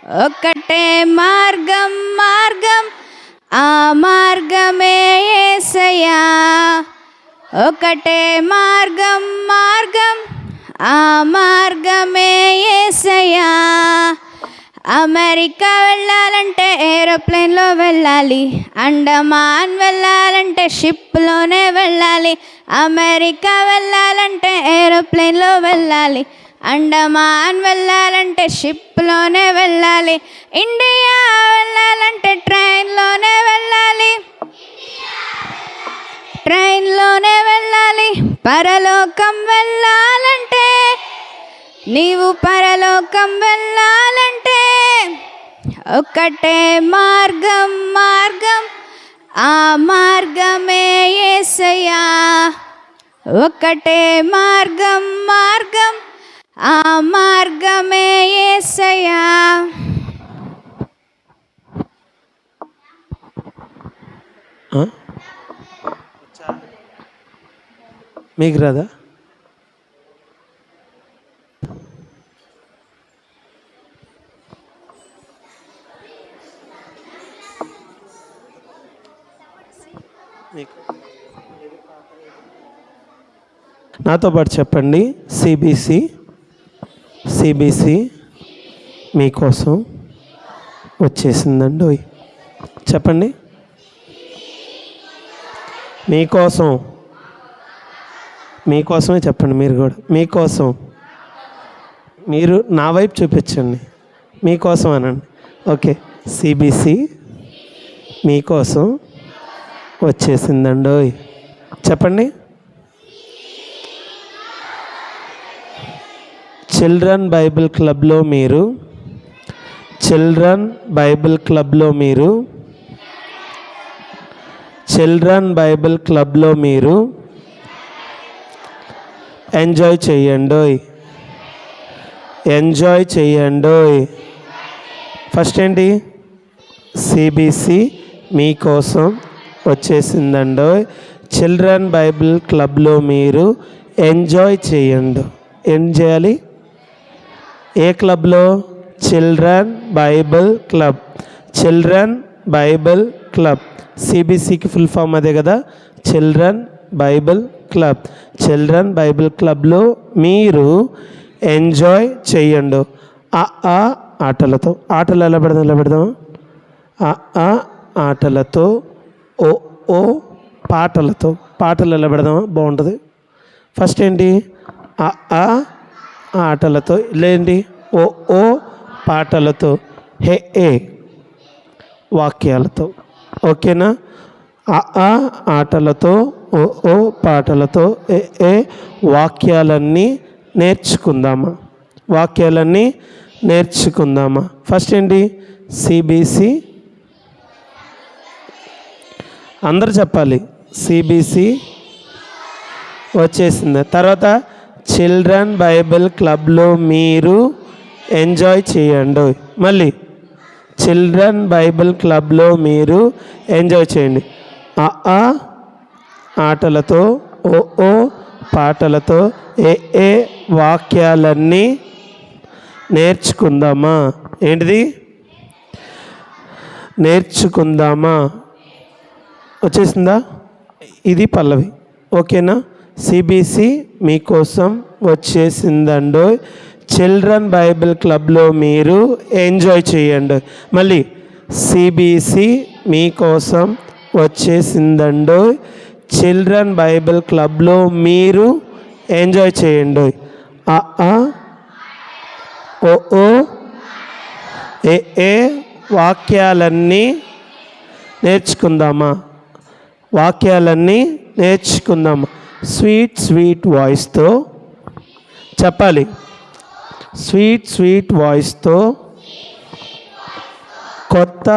ఒక్కటే మార్గం మార్గం ఆ మార్గమే యేసయ్యా. ఒకటే మార్గం మార్గం ఆ మార్గమే యేసయ్యా. అమెరికా వెళ్ళాలంటే ఏరోప్లేన్లో వెళ్ళాలి, అండమాన్ వెళ్ళాలంటే షిప్లోనే వెళ్ళాలి. అమెరికా వెళ్ళాలంటే ఏరోప్లేన్లో వెళ్ళాలి, అండమాన్ వెళ్ళాలంటే షిప్లోనే వెళ్ళాలి. ఇండియా వెళ్ళాలంటే ట్రైన్లోనే వెళ్ళాలి, ట్రైన్లోనే వెళ్ళాలి. పరలోకం వెళ్ళాలంటే, నీవు పరలోకం వెళ్ళాలంటే ఒక్కటే మార్గం మార్గం ఆ మార్గమే యేసయ్యా. ఒక్కటే మార్గం మార్గం ఆ మార్గమే యేసయ్యా. మీకు రాదా? నాతో పాటు చెప్పండి. సిబిసి మీకోసం వచ్చేసిందండి. చెప్పండి. మీకోసమే చెప్పండి. మీరు కూడా మీకోసం, మీరు నా వైపు చూపించండి, మీకోసం అనండి. ఓకే, సిబిసి మీకోసం వచ్చేసిందండి. చెప్పండి. చిల్డ్రన్ బైబిల్ క్లబ్లో మీరు ఎంజాయ్ చేయండి. ఫస్ట్ ఏంటి? సిబిసి మీకోసం వచ్చేసిందండి. చిల్డ్రన్ బైబిల్ క్లబ్లో మీరు ఎంజాయ్ చేయండి. ఏం చేయాలి? ఏ క్లబ్లో? Children bible club. సిబిసికి ఫుల్ ఫామ్ అదే కదా, చిల్డ్రన్ బైబిల్ క్లబ్లో మీరు ఎంజాయ్ చేయండి. ఆటలతో. ఆటలు ఎలా పెడదాం? ఆటలతో. ఓ పాటలతో. పాటలు ఎలా పెడదామా? బాగుంటుంది. ఫస్ట్ ఏంటి? ఆటలతో. లేండి ఓ పాటలతో. హే వాక్యాలతో. ఓకేనా? ఆటలతో, ఓ పాటలతో, ఏ వాక్యాలన్నీ నేర్చుకుందామా. ఫస్ట్ ఏంటి? సిబిసి. అందరు చెప్పాలి. సిబిసి వచ్చేసింది. తర్వాత చిల్డ్రన్ బైబిల్ క్లబ్లో మీరు ఎంజాయ్ చేయండి. మళ్ళీ చిల్డ్రన్ బైబిల్ క్లబ్లో మీరు ఎంజాయ్ చేయండి. ఆటలతో, ఓ పాటలతో, ఏ వాక్యాలన్నీ నేర్చుకుందామా. ఏంటిది? నేర్చుకుందామా. వచ్చేసిందా? ఇది పల్లవి. ఓకేనా? సిబిసి మీకోసం వచ్చేసిందండి. చిల్డ్రన్ బైబిల్ క్లబ్లో మీరు ఎంజాయ్ చేయండి. మళ్ళీ సిబిసి మీకోసం వచ్చేసిందండి. చిల్డ్రన్ బైబిల్ క్లబ్లో మీరు ఎంజాయ్ చేయండి. ఓ ఏ వాక్యాలన్నీ నేర్చుకుందామా. స్వీట్ వాయిస్తో చెప్పాలి. స్వీట్ వాయిస్తో, కొత్త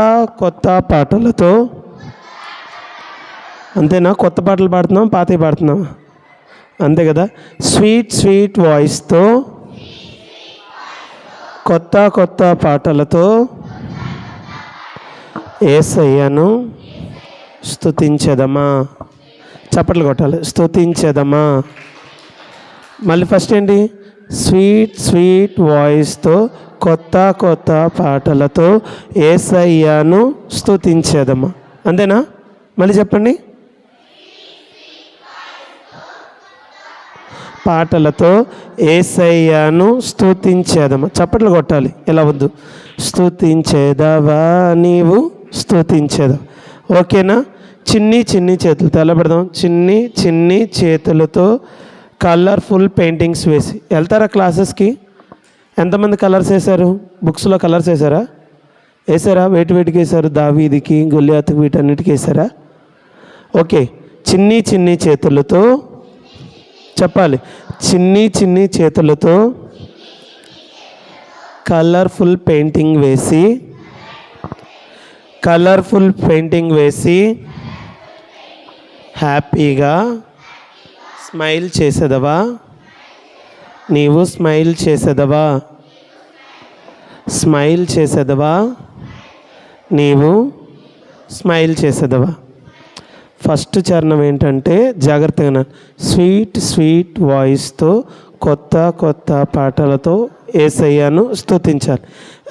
పాటలతో. అంతేనా? కొత్త పాటలు పాడుతున్నాం, పాతవి పాడుతున్నాం, అంతే కదా. స్వీట్ వాయిస్తో, కొత్త పాటలతో యేసయ్యను స్తుతించెదమా. చప్పట్లు కొట్టాలి. స్తుతించెదమా. మళ్ళీ ఫస్ట్ ఏంటి? స్వీట్ స్వీట్ వాయిస్తో కొత్త కొత్త పాటలతో యేసయ్యను స్తుతించేదమ్మా. అంతేనా? మళ్ళీ చెప్పండి. పాటలతో యేసయ్యను స్తుతించేదమ్మా. చప్పట్లు కొట్టాలి, ఇలా వద్దు. స్తుతించేదవా నీవు స్తుతించేదా. ఓకేనా? చిన్ని చిన్ని చేతులు తెల్లబెడదాం. చిన్ని చిన్ని చేతులతో కలర్ఫుల్ పెయింటింగ్స్ వేసి వెళ్తారా క్లాసెస్కి? ఎంతమంది కలర్స్ వేశారు? బుక్స్లో కలర్స్ వేసారా? వేసారా? వేటికి వేశారు? దావీదికి, గొల్లియాతుకి, వీటన్నిటికీ వేసారా? ఓకే. చిన్ని చిన్ని చేతులతో చెప్పాలి. చిన్ని చిన్ని చేతులతో కలర్ఫుల్ పెయింటింగ్ వేసి హ్యాపీగా స్మైల్ చేసేదవా నీవు. స్మైల్ చేసేదవా నీవు. స్మైల్ చేసేదవా. ఫస్ట్ చరణం ఏంటంటే జాగ్రత్తగా స్వీట్ స్వీట్ వాయిస్తో కొత్త కొత్త పాటలతో యేసయ్యను స్తుతించాలి.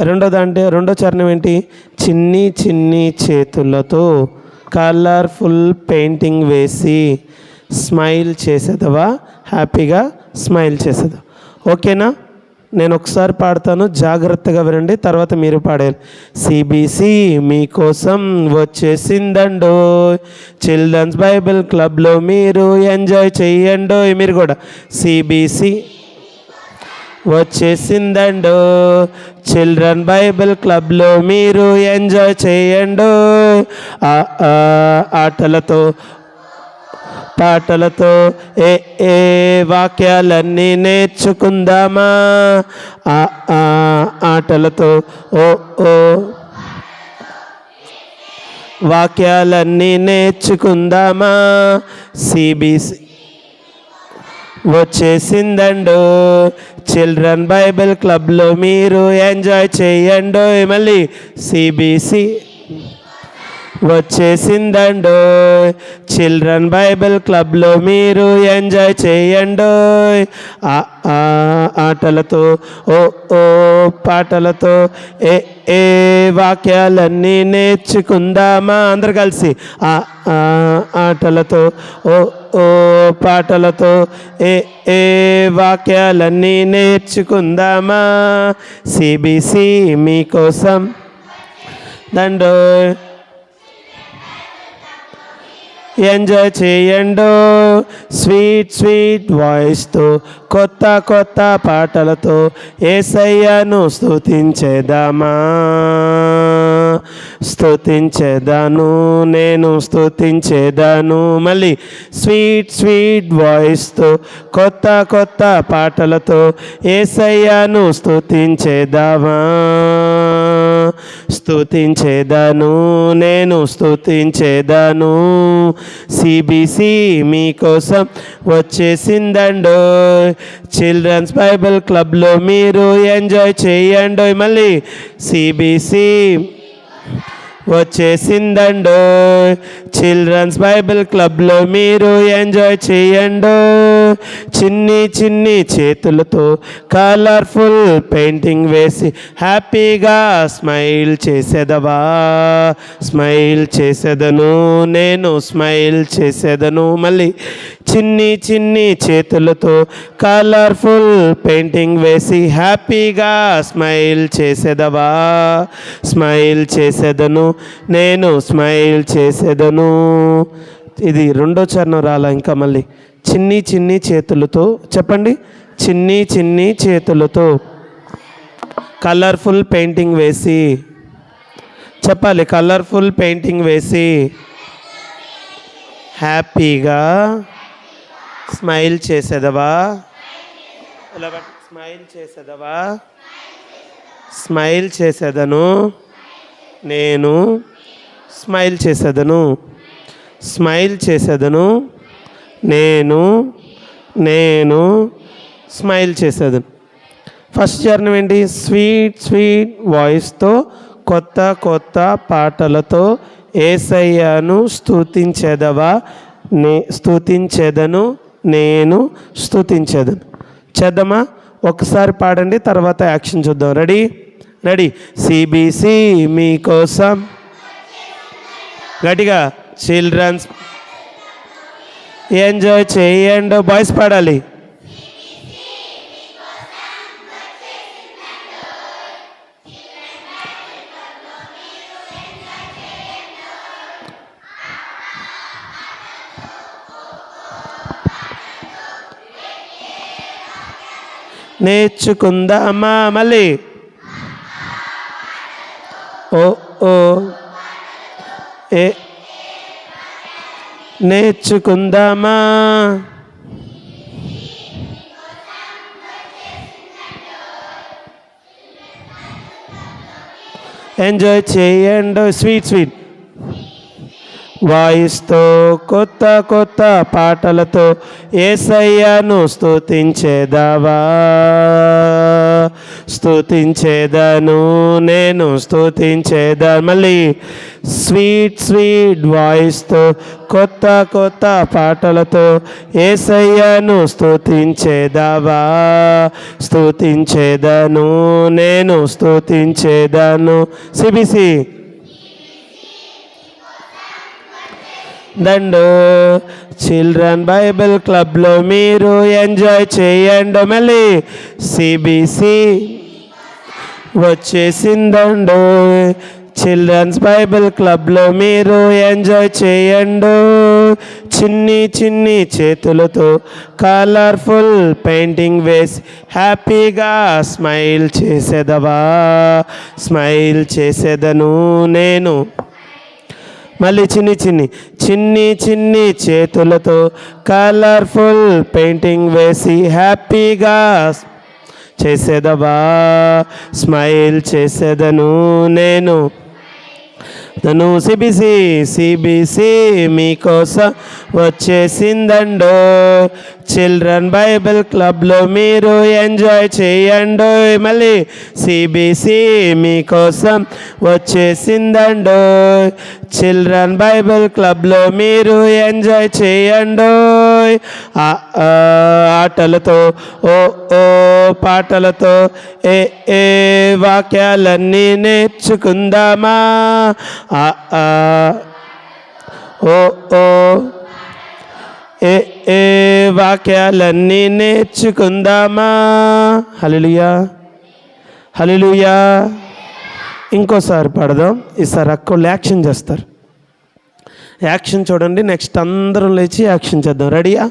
రెండో చరణం ఏంటి? చిన్ని చిన్ని చేతులతో కలర్ఫుల్ పెయింటింగ్ వేసి స్మైల్ చేసేదవా, హ్యాపీగా స్మైల్ చేసేదా. ఓకేనా? నేను ఒకసారి పాడతాను, జాగ్రత్తగా వినండి, తర్వాత మీరు పాడాలి. సిబిసి మీకోసం వచ్చేసిందండో, చిల్డ్రన్స్ బైబిల్ క్లబ్లో మీరు ఎంజాయ్ చెయ్యండో. మీరు కూడా సిబిసి వచ్చేసిందండో, చిల్డ్రన్ బైబిల్ క్లబ్లో మీరు ఎంజాయ్ చేయండో. ఆటలతో పాటలతో ఏ వాక్యాలన్నీ నేర్చుకుందామా. ఆటలతో ఓ వాక్యాలన్నీ నేర్చుకుందామా. సిబిసి వచ్చేసిందండో, చిల్డ్రన్ బైబిల్ క్లబ్లో మీరు ఎంజాయ్ చేయండో. మళ్ళీ సిబిసి వచ్చేసిందండో, చిల్డ్రన్ బైబిల్ క్లబ్లో మీరు ఎంజాయ్ చేయండో. ఆటలతో ఓ పాటలతో ఏ వాక్యాలన్నీ నేర్చుకుందామా. అందరు కలిసి ఆటలతో ఓ పాటలతో ఏ వాక్యాలన్నీ నేర్చుకుందామా. సిబిసి మీకోసం దండో, ఎంజాయ్ చేయండో. స్వీట్ స్వీట్ వాయిస్తో కొత్త కొత్త పాటలతో యేసయ్యను స్తుతించేదామా. స్తుతించేదాను నేను స్తుతించేదాను. మళ్ళీ స్వీట్ స్వీట్ వాయిస్తో కొత్త కొత్త పాటలతో యేసయ్యను స్తుతించేదామా. స్తుతించేదాను నేను స్తుతించేదాను. సిబిసి మీకోసం వచ్చేసిందండో, చిల్డ్రన్స్ బైబిల్ క్లబ్లో మీరు ఎంజాయ్ చేయండో. మళ్ళీ సిబిసి వచ్చేసిందండో, చిల్డ్రన్స్ బైబిల్ క్లబ్లో మీరు ఎంజాయ్ చేయండో. చిన్ని చిన్ని చేతులతో కలర్ఫుల్ పెయింటింగ్ వేసి హ్యాపీగా స్మైల్ చేసేదవా. స్మైల్ చేసేదను నేను, స్మైల్ చేసేదను. మళ్ళీ చిన్ని చిన్ని చేతులతో కలర్ఫుల్ పెయింటింగ్ వేసి హ్యాపీగా స్మైల్ చేసేదవా. స్మైల్ చేసేదను నేను, స్మైల్ చేసేదను. ఇది రెండో చరణం రాలా ఇంకా. మళ్ళీ చిన్ని చిన్ని చేతులతో చెప్పండి. చిన్ని చిన్ని చేతులతో కలర్ఫుల్ పెయింటింగ్ వేసి చెప్పాలి. కలర్ఫుల్ పెయింటింగ్ వేసి హ్యాపీగా స్మైల్ చేసేదవా. స్మైల్ చేసేదవా. స్మైల్ చేసేదను నేను, స్మైల్ చేసేదను. స్మైల్ చేసేదను నేను స్మైల్ చేసేదను. ఫస్ట్ చరణం ఏంటి? స్వీట్ స్వీట్ వాయిస్తో కొత్త కొత్త పాటలతో యేసయ్యను స్తుతించేదవా. స్తుతించేదను నేను స్తుతించేదను. చేద్దామా? ఒకసారి పాడండి, తర్వాత యాక్షన్ చూద్దాం. Ready ready. సిబిసి మీకోసం, గట్టిగా. చిల్డ్రన్స్ ఎంజాయ్ చేయండి. బాయ్స్ పాడాలి. నేర్చుకుందామా మళ్ళీ. ఓ ఓ ఏ నేర్చుకుందామా. ఎంజాయ్ చేయండి. స్వీట్ స్వీట్ వాయిస్తో, కొత్త కొత్త పాటలతో యేసయ్యను స్తుతించేదావా. స్తుతించేదను నేను, స్తుతించేదాను. మళ్ళీ స్వీట్ స్వీట్ వాయిస్తో, కొత్త కొత్త పాటలతో యేసయ్యను స్తుతించేదావా. స్తుతించేదను నేను, స్తుతించేదను. సిబిసి దండు. చిల్డ్రన్ బైబిల్ క్లబ్లో మీరు ఎంజాయ్ చేయండి. మళ్ళీ సిబిసి వచ్చేసిందండు. చిల్డ్రన్స్ బైబిల్ క్లబ్లో మీరు ఎంజాయ్ చేయండి. చిన్ని చిన్ని చేతులతో కలర్ఫుల్ పెయింటింగ్ వేసి హ్యాపీగా స్మైల్ చేసేదవా. స్మైల్ చేసేదను నేను. మళ్ళీ చిన్ని చిన్ని చిన్ని చిన్ని చేతులతో కలర్ఫుల్ పెయింటింగ్ వేసి హ్యాపీగా చేసేదవా. స్మైల్ చేసేదను నేను. తను సిబిసి సిబిసి మీకోసం వచ్చేసిందండో. చిల్డ్రన్ బైబిల్ క్లబ్లో మీరు ఎంజాయ్ చేయండి. మళ్ళీ సిబిసి మీకోసం వచ్చేసిందండో. చిల్డ్రన్ బైబిల్ క్లబ్లో మీరు ఎంజాయ్ చేయండి. ఆటలతో, ఓ ఓ పాటలతో, ఏ ఏ వాక్యాలన్నీ నేర్చుకుందామా. ఓ ఓ ఏ ఏ వాక్యాలన్నీ నేర్చుకుందామా. హల్లెలూయా హల్లెలూయా. ఇంకోసారి పాడదాం. ఈసారి అక్కలు యాక్షన్ చేస్తారు. యాక్షన్ చూడండి. నెక్స్ట్ అందరం లేచి యాక్షన్ చేద్దాం. రెడీయా?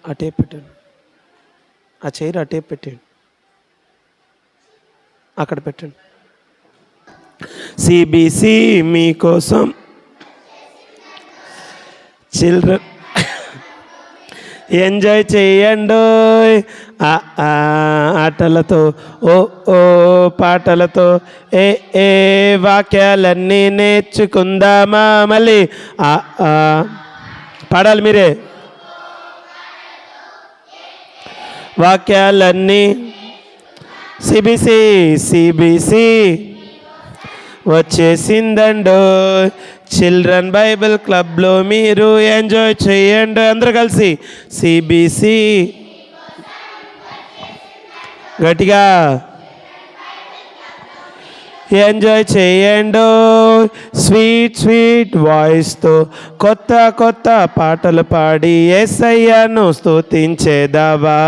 అటే పెట్టండి. ఆ చైర్ అటే పెట్టండి. అక్కడ పెట్టండి. సిబిసి మీకోసం చిల్డ్రన్ ఎంజాయ్ చేయండి. ఆటలతో, ఓ ఓ పాటలతో, ఏ ఏ వాక్యాలన్నీ నేర్చుకుందామా. మళ్ళీ పాడాలి మీరే. వాక్యాలన్నీ. సిబిసి సిబిసి వచ్చేసిందండో. చిల్డ్రన్ బైబిల్ క్లబ్లో మీరు ఎంజాయ్ చేయండి. అందరూ కలిసి సిబిసి గట్టిగా ఎంజాయ్ చేయండి. స్వీట్ స్వీట్ వాయిస్తో కొత్త కొత్త పాటలు పాడి యేసయ్యను స్తుతించేదావా.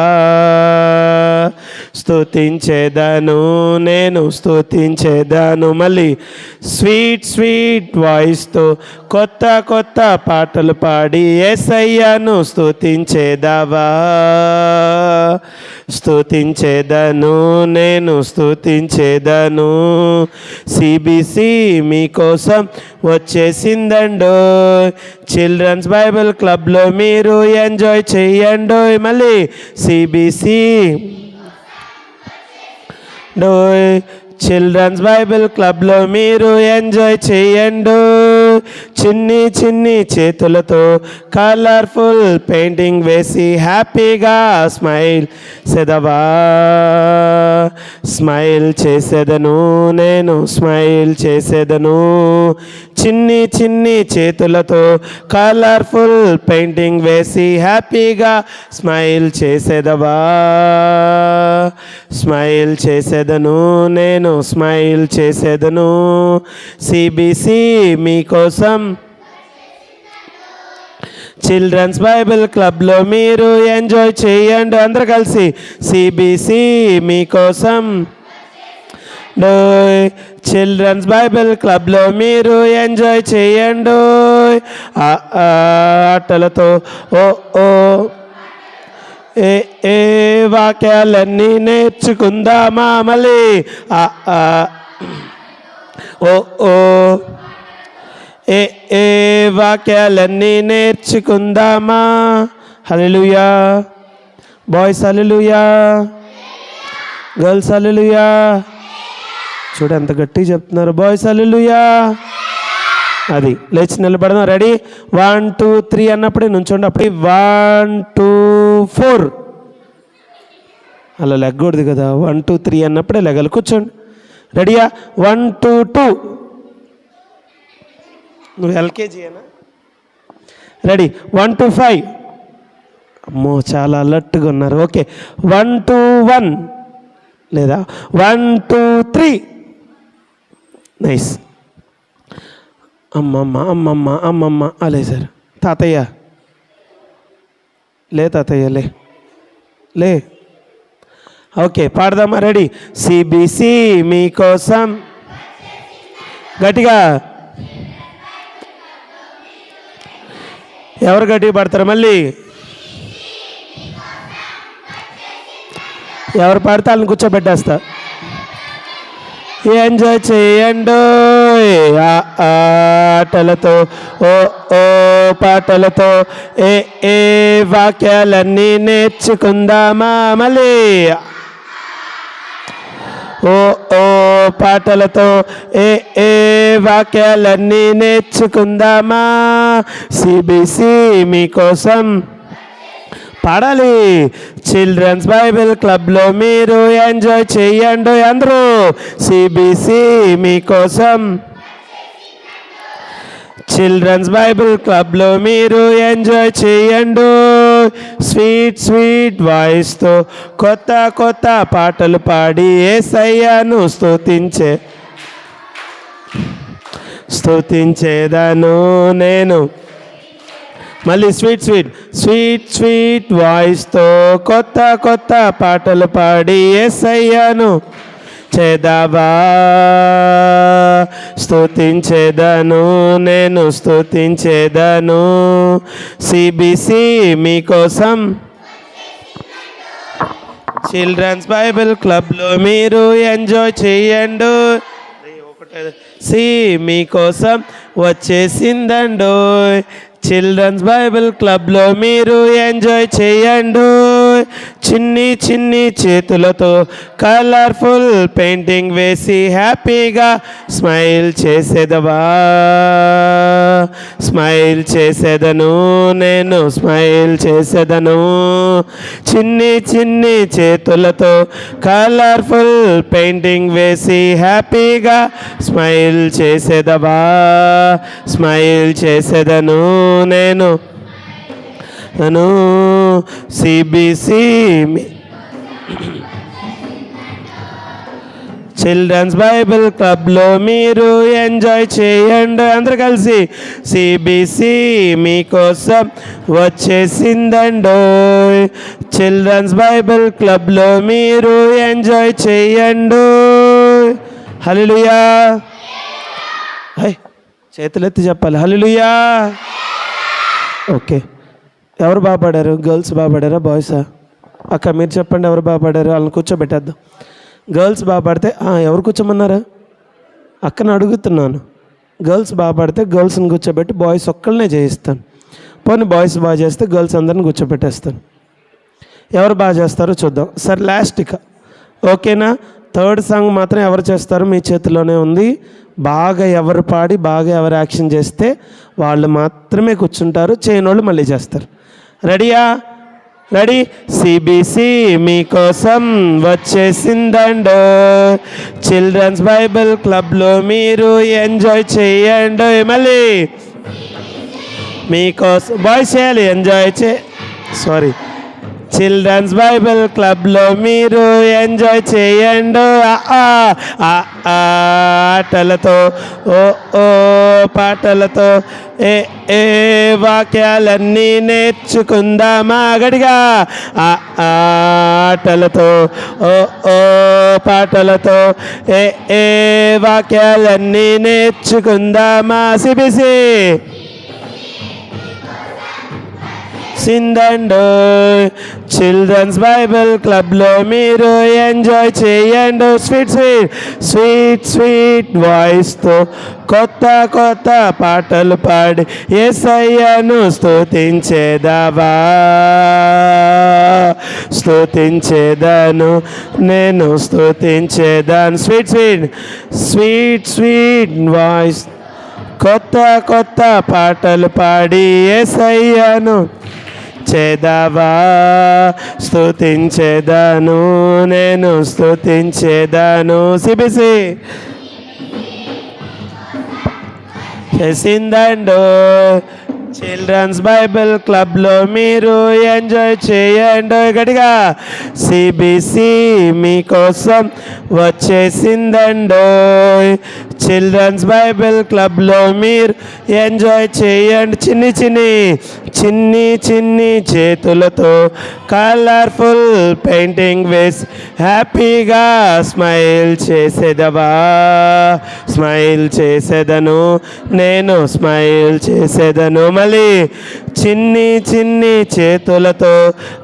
స్తుతించేదను నేను, స్తుతించేదను. మళ్ళీ స్వీట్ స్వీట్ వాయిస్తో కొత్త కొత్త పాటలు పాడి యేసయ్యను స్తుతించేదావా. స్తుతించేదను నేను, స్తుతించేదను. సిబిసి మీకోసం వచ్చేసిందండో. చిల్డ్రన్స్ బైబిల్ క్లబ్లో మీరు ఎంజాయ్ చేయండి. మళ్ళీ సిబిసి చిల్డ్రన్స్ బైబిల్ క్లబ్లో మీరు ఎంజాయ్ చేయండి. చిన్ని చిన్ని చేతులతో కలర్ఫుల్ పెయింటింగ్ వేసి హ్యాపీగా స్మైల్ చేదవా. స్మైల్ చేసేదను నేను, స్మైల్ చేసేదను. చిన్ని చిన్ని చేతులతో కలర్ఫుల్ పెయింటింగ్ వేసి హ్యాపీగా స్మైల్ చేసేదవా. స్మైల్ చేసేదను నేను, స్మైల్ చేసేదను. సిబిసి మీకోసం చిల్డ్రన్స్ బైబిల్ క్లబ్లో మీరు ఎంజాయ్ చేయండి. అందరు కలిసి సిబిసి మీకోసం. చిల్డ్రన్స్ బైబిల్ క్లబ్లో మీరు ఎంజాయ్ చేయండి. ఆటలతో ఓ ఓ ఏ ఏ వాక్యాలన్నీ నేర్చుకుందామా. మళ్ళీ ఓ ఓ ఏ ఏ వాక్యాలన్నీ నేర్చుకుందామా. హల్లెలూయా. బాయ్స్ హల్లెలూయా, గర్ల్స్ హల్లెలూయా. చూడు ఎంత గట్టిగా చెప్తున్నారు. బాయ్స్ హల్లెలూయా. అది లేచి నిలబడదాం. రెడీ 1 2 3 అన్నప్పుడే నుంచోండి. అప్పుడే 1 2 4 అలా లెగ్గకూడదు కదా. 1 2 3 అన్నప్పుడే లెగలు. కూర్చోండి. రెడీయా? 1 2 2. నువ్వు ఎల్కేజీ అనా? రెడీ 1 2 5. అమ్మో చాలా అలర్ట్గా ఉన్నారు. ఓకే 1 2 1 లేదా 1 2 3. నైస్. అమ్మమ్మ అమ్మమ్మ అమ్మమ్మ అలే సార్. తాతయ్య లే, తాతయ్య లే లే. ఓకే పాడదామా? రెడీ. సిబిసి మీకోసం. గట్టిగా ఎవరు గట్టిగా పాడతారు? మళ్ళీ ఎవరు పాడితే వాళ్ళని కూర్చోబెట్టేస్తా. ఎంజాయ్ చేయండి ఆటలతో ఓ ఓ పాటలతో ఏ ఏ వాక్యాలన్నీ నేర్చుకుందామా. మళ్ళీ ఓ ఓ పాటలతో ఏ ఏ వాక్యాలన్నీ నేర్చుకుందామా. సిబిసి మీకోసం పాడాలి. చిల్డ్రన్స్ బైబిల్ క్లబ్లో మీరు ఎంజాయ్ చేయండి. అందరూ సిబిసి మీకోసం. చిల్డ్రన్స్ బైబిల్ క్లబ్లో మీరు ఎంజాయ్ చేయండి. స్వీట్ స్వీట్ వాయిస్తో కొత్త కొత్త పాటలు పాడి యేసయ్యను స్తుతించేదను నేను. మళ్ళీ స్వీట్ స్వీట్ స్వీట్ స్వీట్ వాయిస్తో కొత్త కొత్త పాటలు పాడి యేసయ్యను చేదావా. స్తుతించేదను నేను, స్తుతించేదను. సిబిసి మీకోసం. చిల్డ్రన్స్ బైబిల్ క్లబ్లో మీరు ఎంజాయ్ చేయండి. సి మీకోసం వచ్చేసిందండో. చిల్డ్రన్స్ బైబిల్ క్లబ్లో మీరు ఎంజాయ్ చేయండి. చిన్ని చిన్ని చేతులతో కలర్ఫుల్ పెయింటింగ్ వేసి హ్యాపీగా స్మైల్ చేసేదవా. స్మైల్ చేసేదను నేను, స్మైల్ చేసేదను. చిన్ని చిన్ని చేతులతో కలర్ఫుల్ పెయింటింగ్ వేసి హ్యాపీగా స్మైల్ చేసేదవా. స్మైల్ చేసేదను నేను. సిబిసి చిల్డ్రన్స్ బైబిల్ క్లబ్లో మీరు ఎంజాయ్ చేయండి. అందరు కలిసి సిబిసి మీకోసం వచ్చేసిందండో. చిల్డ్రన్స్ బైబిల్ క్లబ్లో మీరు ఎంజాయ్ చేయండి. హల్లెలూయా. చేతులెత్తి చెప్పాలి హల్లెలూయా. ఓకే ఎవరు బాగా పాడారు? గర్ల్స్ బాగా పాడారా బాయ్సా? అక్క మీరు చెప్పండి ఎవరు బాగా పాడారు? వాళ్ళని కూర్చోబెట్టేద్దాం. గర్ల్స్ బాగా పాడితే ఎవరు కూర్చోమన్నారా? అక్కని అడుగుతున్నాను. గర్ల్స్ బాగా పాడితే గర్ల్స్ని కూర్చోబెట్టి బాయ్స్ ఒక్కళ్ళనే చేయిస్తాను. పోనీ బాయ్స్ బాగా చేస్తే గర్ల్స్ అందరిని కూర్చోబెట్టేస్తాను. ఎవరు బాగా చేస్తారో చూద్దాం. సరే లాస్ట్ ఇక ఓకేనా? థర్డ్ సాంగ్ మాత్రం ఎవరు చేస్తారో మీ చేతిలోనే ఉంది. బాగా ఎవరు పాడి బాగా ఎవరు యాక్షన్ చేస్తే వాళ్ళు మాత్రమే కూర్చుంటారు, చేయనోళ్ళు మళ్ళీ చేస్తారు. రెడీయా? రెడీ? సిబిసి మీకోసం వచ్చేసిందండో, చిల్డ్రన్స్ బైబిల్ క్లబ్లో మీరు ఎంజాయ్ చేయండి. మళ్ళీ మీకోసం బాయ్స్ చేయాలి, ఎంజాయ్ సారీ, చిల్డ్రన్స్ బైబిల్ క్లబ్లో మీరు ఎంజాయ్ చేయండి. ఆటలతో ఓ ఓ పాటలతో ఏ వాక్యాలన్నీ నేర్చుకుందామా గడిగా. ఆటలతో ఓ ఓ పాటలతో ఏ వాక్యాలన్నీ నేర్చుకుందామా. సిబిసి సిందండో, చిల్డ్రన్స్ బైబిల్ క్లబ్లో మీరు ఎంజాయ్ చేయండి. స్వీట్ స్వీట్ స్వీట్ స్వీట్ వాయిస్తో కొత్త కొత్త పాటలు పాడి యేసయ్యను స్తుతించేదావా. స్తుతించేదాను నేను స్తుతించేదాను. Sweet sweet sweet sweet voice కొత్త కొత్త పాటలు పాడి యేసయ్యను చేదావా. స్తుతించేదాను నేను స్తుతించేదాను. సిబిసి చేసిందండో, చిల్డ్రన్స్ బైబిల్ క్లబ్లో మీరు ఎంజాయ్ చేయండి గడిగా. సిబిసి మీకోసం వచ్చేసిందండో, చిల్డ్రన్స్ బైబిల్ క్లబ్లో మీరు ఎంజాయ్ చేయండి. చిన్ని చిన్ని చిన్ని చిన్ని చేతులతో కలర్ఫుల్ పెయింటింగ్ వేసి హ్యాపీగా స్మైల్ చేసేదవా. స్మైల్ చేసేదను నేను స్మైల్ చేసేదను. మళ్ళీ చిన్ని చిన్ని చేతులతో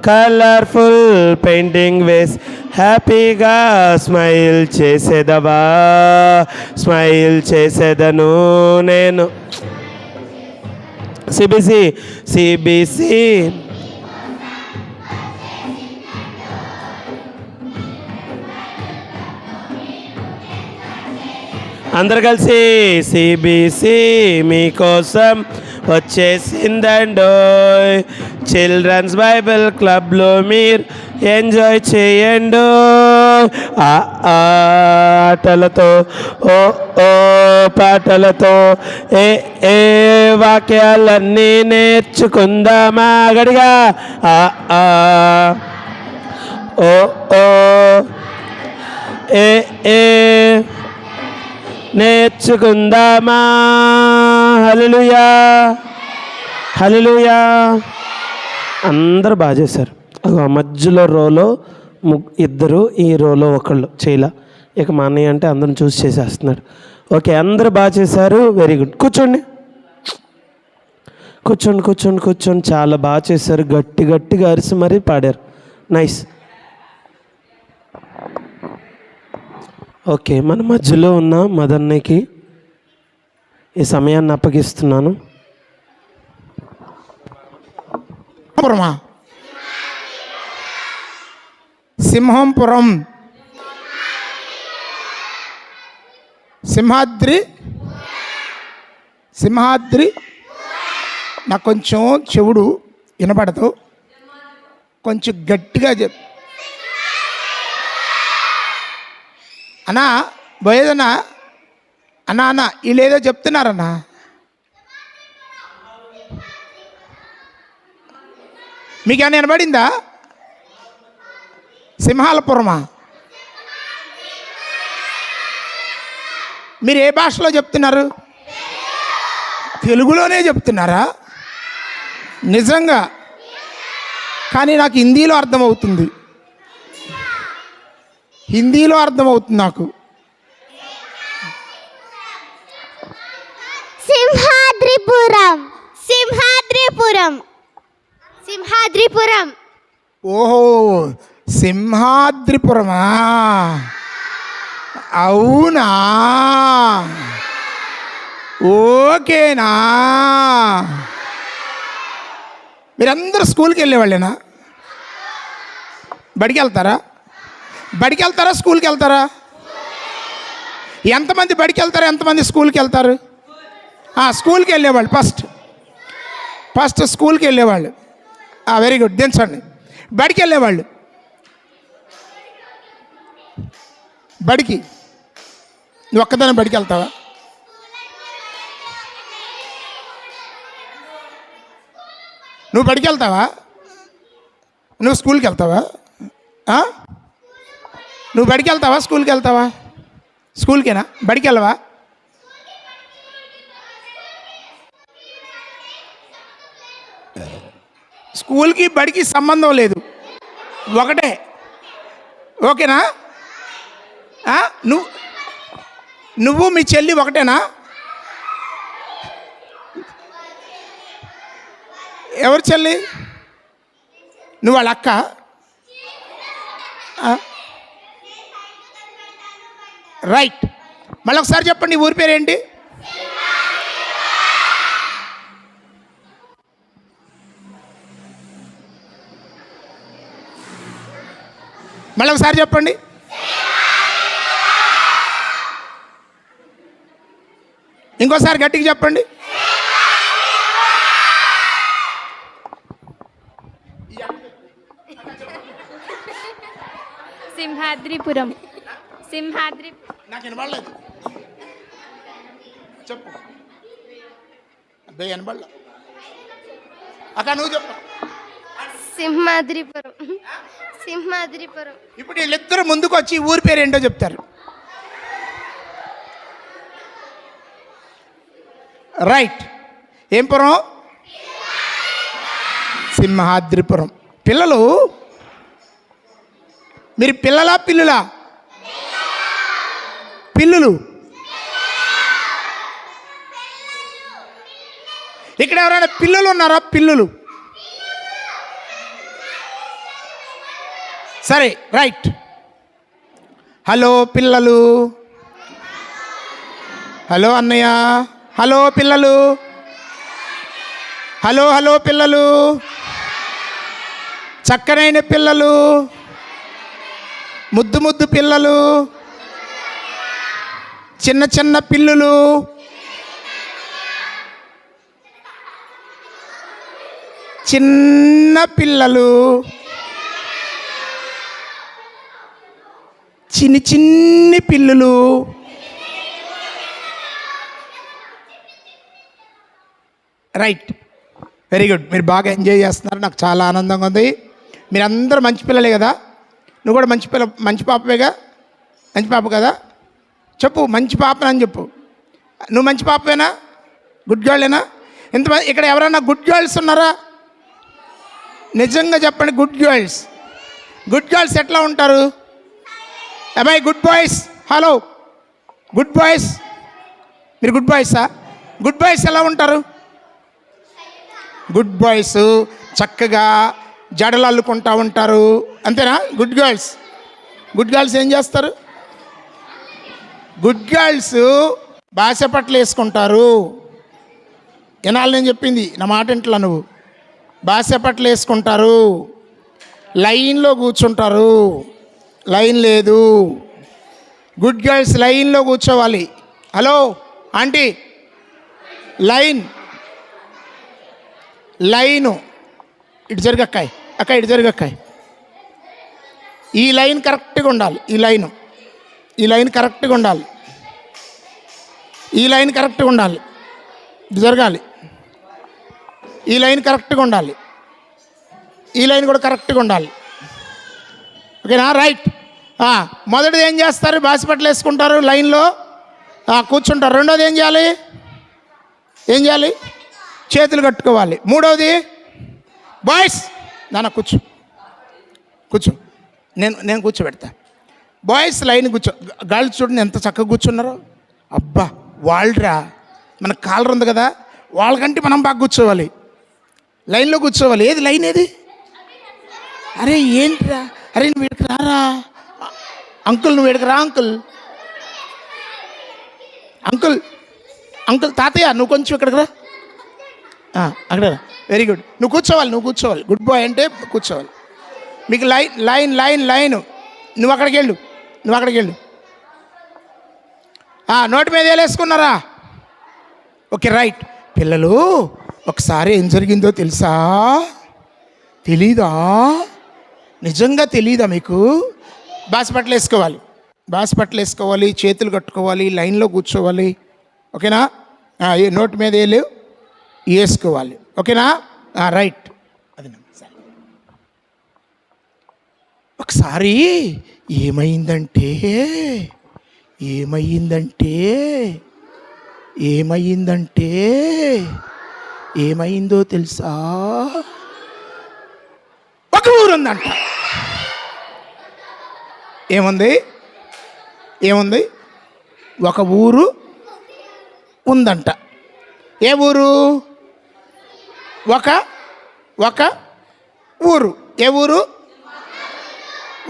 కలర్ఫుల్ పెయింటింగ్ వేసి హ్యాపీగా స్మైల్ చేసేదవా. స్మైల్ చేసేదను నేను. సిబిసి సిబిసి అందరు కలిసి సిబిసి మీకోసం వచ్చేసిందండో, చిల్డ్రన్స్ బైబిల్ క్లబ్లో మీరు ఎంజాయ్ చేయండి. ఆటలతో ఓ ఓ పాటలతో ఏ వాక్యాలన్నీ నేర్చుకుందామా గడిగా. ఓ ఓ ఏ నేర్చుకుందామా. హల్లెలూయా హల్లెలూయా. అందరూ బాగా చేశారు. ఆ మధ్యలో రోలో ఇద్దరు, ఈ రోలో ఒకళ్ళు చేయలా. ఇక మా అన్నయ్య అంటే అందరం చూసి చేసేస్తున్నాడు. ఓకే, అందరూ బాగా చేశారు. Very good. కూర్చోండి కూర్చోండి కూర్చోండి కూర్చోండి. చాలా బాగా చేశారు. గట్టి గట్టిగా అరిసి మరీ పాడారు. నైస్. ఓకే, మన మధ్యలో ఉన్న మదన్నకి ఈ సమయాన్ని అప్పగిస్తున్నాను. సింహంపురం సింహాద్రి సింహాద్రి. నాకు కొంచెం చెవుడు వినపడదు, కొంచెం గట్టిగా అన్నా. పోయేదన్నా అన్నా అన్న వీళ్ళు ఏదో చెప్తున్నారన్నా. మీకేమైనా వినబడిందా? సింహాలపురమా? మీరు ఏ భాషలో చెప్తున్నారు? తెలుగులోనే చెప్తున్నారా? నిజంగా? కానీ నాకు హిందీలో అర్థమవుతుంది, హిందీలో అర్థమవుతుంది నాకు. సింహాద్రిపురం సింహాద్రిపురం సింహాద్రిపురం. ఓహో, సింహాద్రిపురమా? అవునా, ఓకేనా. మీరందరూ స్కూల్కి వెళ్ళేవాళ్ళేనా? బడికి వెళ్తారా? స్కూల్కి వెళ్తారా? ఎంతమంది బడికి వెళ్తారు, ఎంతమంది స్కూల్కి వెళ్తారు? స్కూల్కి వెళ్ళేవాళ్ళు ఫస్ట్ స్కూల్కి వెళ్ళేవాళ్ళు. వెరీ గుడ్, దించండి. బడికి వెళ్ళేవాళ్ళు, బడికి నువ్వు ఒక్కదాన్ని బడికి వెళ్తావా? నువ్వు బడికి వెళ్తావా? నువ్వు స్కూల్కి వెళ్తావా? నువ్వు బడికి వెళ్తావా, స్కూల్కి వెళ్తావా? స్కూల్కేనా, బడికి వెళ్ళవా? స్కూల్కి బడికి సంబంధం లేదు, ఒకటే. ఓకేనా? నువ్వు మీ చెల్లి ఒకటేనా? ఎవరు చెల్లి? నువ్వు వాళ్ళ అక్క? రైట్. మళ్ళీ ఒకసారి చెప్పండి, ఊరి పేరు ఏంటి? మళ్ళీ ఒకసారి చెప్పండి. ఇంకోసారి గట్టిగా చెప్పండి. సింహాద్రిపురం. నాకు వినబడలేదు, చెప్పు. అబ్బాయి వినబడలే. అక్క నువ్వు చెప్పు. సింహాద్రిపురం. ఇప్పుడు వీళ్ళిద్దరు ముందుకు వచ్చి ఊరి పేరు ఏంటో చెప్తారు. రైట్. ఏం పురం? సింహాద్రిపురం. పిల్లలు, మీరు పిల్లలా పిల్లులా? పిల్లులు. ఇక్కడ ఎవరైనా పిల్లలు ఉన్నారా? పిల్లులు. సరే, రైట్. హలో పిల్లలు. హలో అన్నయ్య. హలో పిల్లలు. హలో పిల్లలు. చక్కనైన పిల్లలు, ముద్దు పిల్లలు, చిన్న పిల్లులు, చిన్న పిల్లలు, చిన్ని పిల్లులు, రైట్. Very good. మీరు బాగా ఎంజాయ్ చేస్తున్నారు, నాకు చాలా ఆనందంగా ఉంది. మీరందరూ మంచి పిల్లలే కదా? నువ్వు కూడా మంచి పాపవేగా? మంచి పాప కదా? చెప్పు, మంచి పాపనని చెప్పు. నువ్వు మంచి పాపవేనా? గుడ్ గర్లేనా? ఇంతమంది ఇక్కడ ఎవరైనా గుడ్ గర్ల్స్ ఉన్నారా? నిజంగా చెప్పండి, గుడ్ గర్ల్స్. గుడ్ గర్ల్స్ ఎట్లా ఉంటారు? అబ్బాయి good boys. Hello good boys, మీరు గుడ్ బాయ్సా? గుడ్ బాయ్స్ ఎలా ఉంటారు? గుడ్ బాయ్స్ చక్కగా జడలు అల్లుకుంటూ ఉంటారు, అంతేనా? Good girls. గుడ్ గర్ల్స్ ఏం చేస్తారు? గుడ్ గర్ల్స్ భాష పట్ల వేసుకుంటారు. ఎనాలి నేను చెప్పింది, నా మాట ఇంట్లో నువ్వు. భాష పట్ల వేసుకుంటారు, లైన్లో కూర్చుంటారు. లైన్ లేదు. గుడ్ గర్ల్స్ లైన్లో కూర్చోవాలి. హలో ఆంటీ, లైను ఇటు జరుగక్కాయి, ఇటు జరుగక్కాయి. ఈ లైన్ కరెక్ట్గా ఉండాలి. ఈ లైన్ కరెక్ట్గా ఉండాలి. ఈ లైన్ కరెక్ట్గా ఉండాలి. ఇటు జరగాలి. ఈ లైన్ కరెక్ట్గా ఉండాలి. ఈ లైన్ కూడా కరెక్ట్గా ఉండాలి. ఓకేనా? రైట్. మొదటిది ఏం చేస్తారు? బాసిపట్లు వేసుకుంటారు, లైన్లో కూర్చుంటారు. రెండోది ఏం చేయాలి? చేతులు కట్టుకోవాలి. మూడవది బాయ్స్, నాన్న కూర్చో, నేను కూర్చోబెడతా. బాయ్స్ లైన్ కూర్చో. గర్ల్స్ చూడండి ఎంత చక్కగా కూర్చున్నారో. అబ్బా, వాళ్ళరా, మన కాలర్ ఉంది కదా, వాళ్ళకంటే మనం బాగా కూర్చోవాలి. లైన్లో కూర్చోవాలి. ఏది లైన్ ఏది? అరే ఏంట్రా, అరే నువ్వు వీడికి రారా అంకుల్, నువ్వు వీడికి రా అంకుల్ తాతయ్య నువ్వు కొంచెం ఇక్కడికి రా, అక్కడ రా. Very good. నువ్వు కూర్చోవాలి. గుడ్ బాయ్ అంటే కూర్చోవాలి. మీకు లైన్ నువ్వు అక్కడికి వెళ్ళు. నోటి మీద వేలేసుకున్నారా? Okay right. పిల్లలు, ఒకసారి ఏం జరిగిందో తెలుసా? తెలీదా? నిజంగా తెలీదా మీకు? బాసిపట్లు వేసుకోవాలి, బాసిపట్లు వేసుకోవాలి, చేతులు కట్టుకోవాలి, లైన్లో కూర్చోవాలి. ఓకేనా? నోటి మీద వేలు వేసుకోవాలి. ఓకేనా? రైట్. అది ఒకసారి ఏమైందంటే ఏమైందో తెలుసా? ఒక ఊరు ఉందంట. ఏముంది? ఒక ఊరు ఉందంట. ఏ ఊరు? ఒక ఊరు. ఏ ఊరు?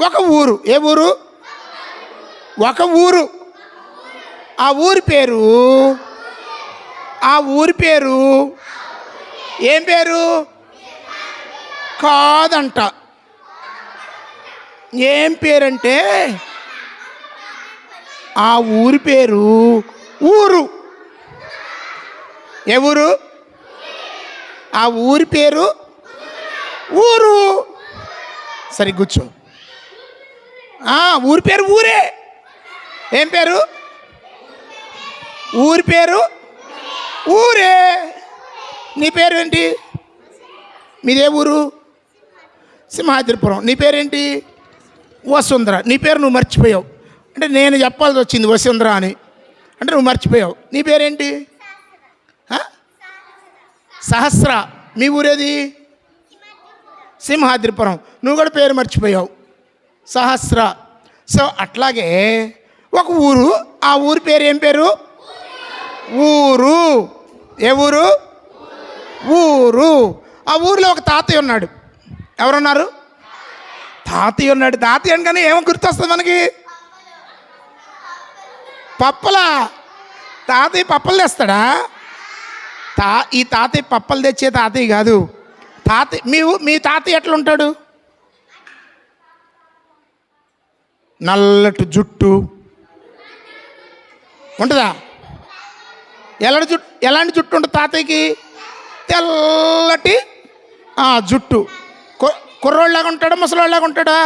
ఒక ఊరు. ఏ ఊరు? ఒక ఊరు. ఆ ఊరి పేరు ఏం పేరు? కాదంట. ఏం పేరంటే ఆ ఊరి పేరు ఊరు. ఏ ఊరు? ఆ ఊరి పేరు ఊరు. సరే కూర్చో. ఊరి పేరు ఊరే. ఏం పేరు? ఊరి పేరు ఊరే. నీ పేరు ఏంటి? మీదే ఊరు? సింహాద్రిపురం. నీ పేరేంటి? వసుంధర. నీ పేరు నువ్వు మర్చిపోయావు. అంటే నేను చెప్పాల్సి వచ్చింది వసుంధర అని, అంటే నువ్వు మర్చిపోయావు. నీ పేరేంటి? సహస్ర. మీ ఊరేది? సింహాద్రిపురం. నువ్వు కూడా పేరు మర్చిపోయావు, సహస్ర. సో అట్లాగే ఒక ఊరు. ఆ ఊరి పేరు ఏం పేరు? ఊరు. ఏ ఊరు? ఊరు. ఆ ఊరిలో ఒక తాతయ్య ఉన్నాడు. ఎవరున్నారు? తాతయ్య ఉన్నాడు. తాతయ్య అనగానే ఏమో గుర్తొస్తుంది మనకి? పప్పలా. తాతయ్య పప్పలు తెస్తాడా? ఈ తాతయ్య పప్పలు తెచ్చే తాతయ్య కాదు. మీ తాతయ్య ఎట్లా ఉంటాడు? నల్లటి జుట్టు ఉంటుందా? ఎలాంటి జుట్టు ఉంటుంది తాతయ్యకి? తెల్లటి జుట్టు. కుర్రోళ్ళలాగా ఉంటాడా, ముసలోళ్ళలాగా ఉంటాడా?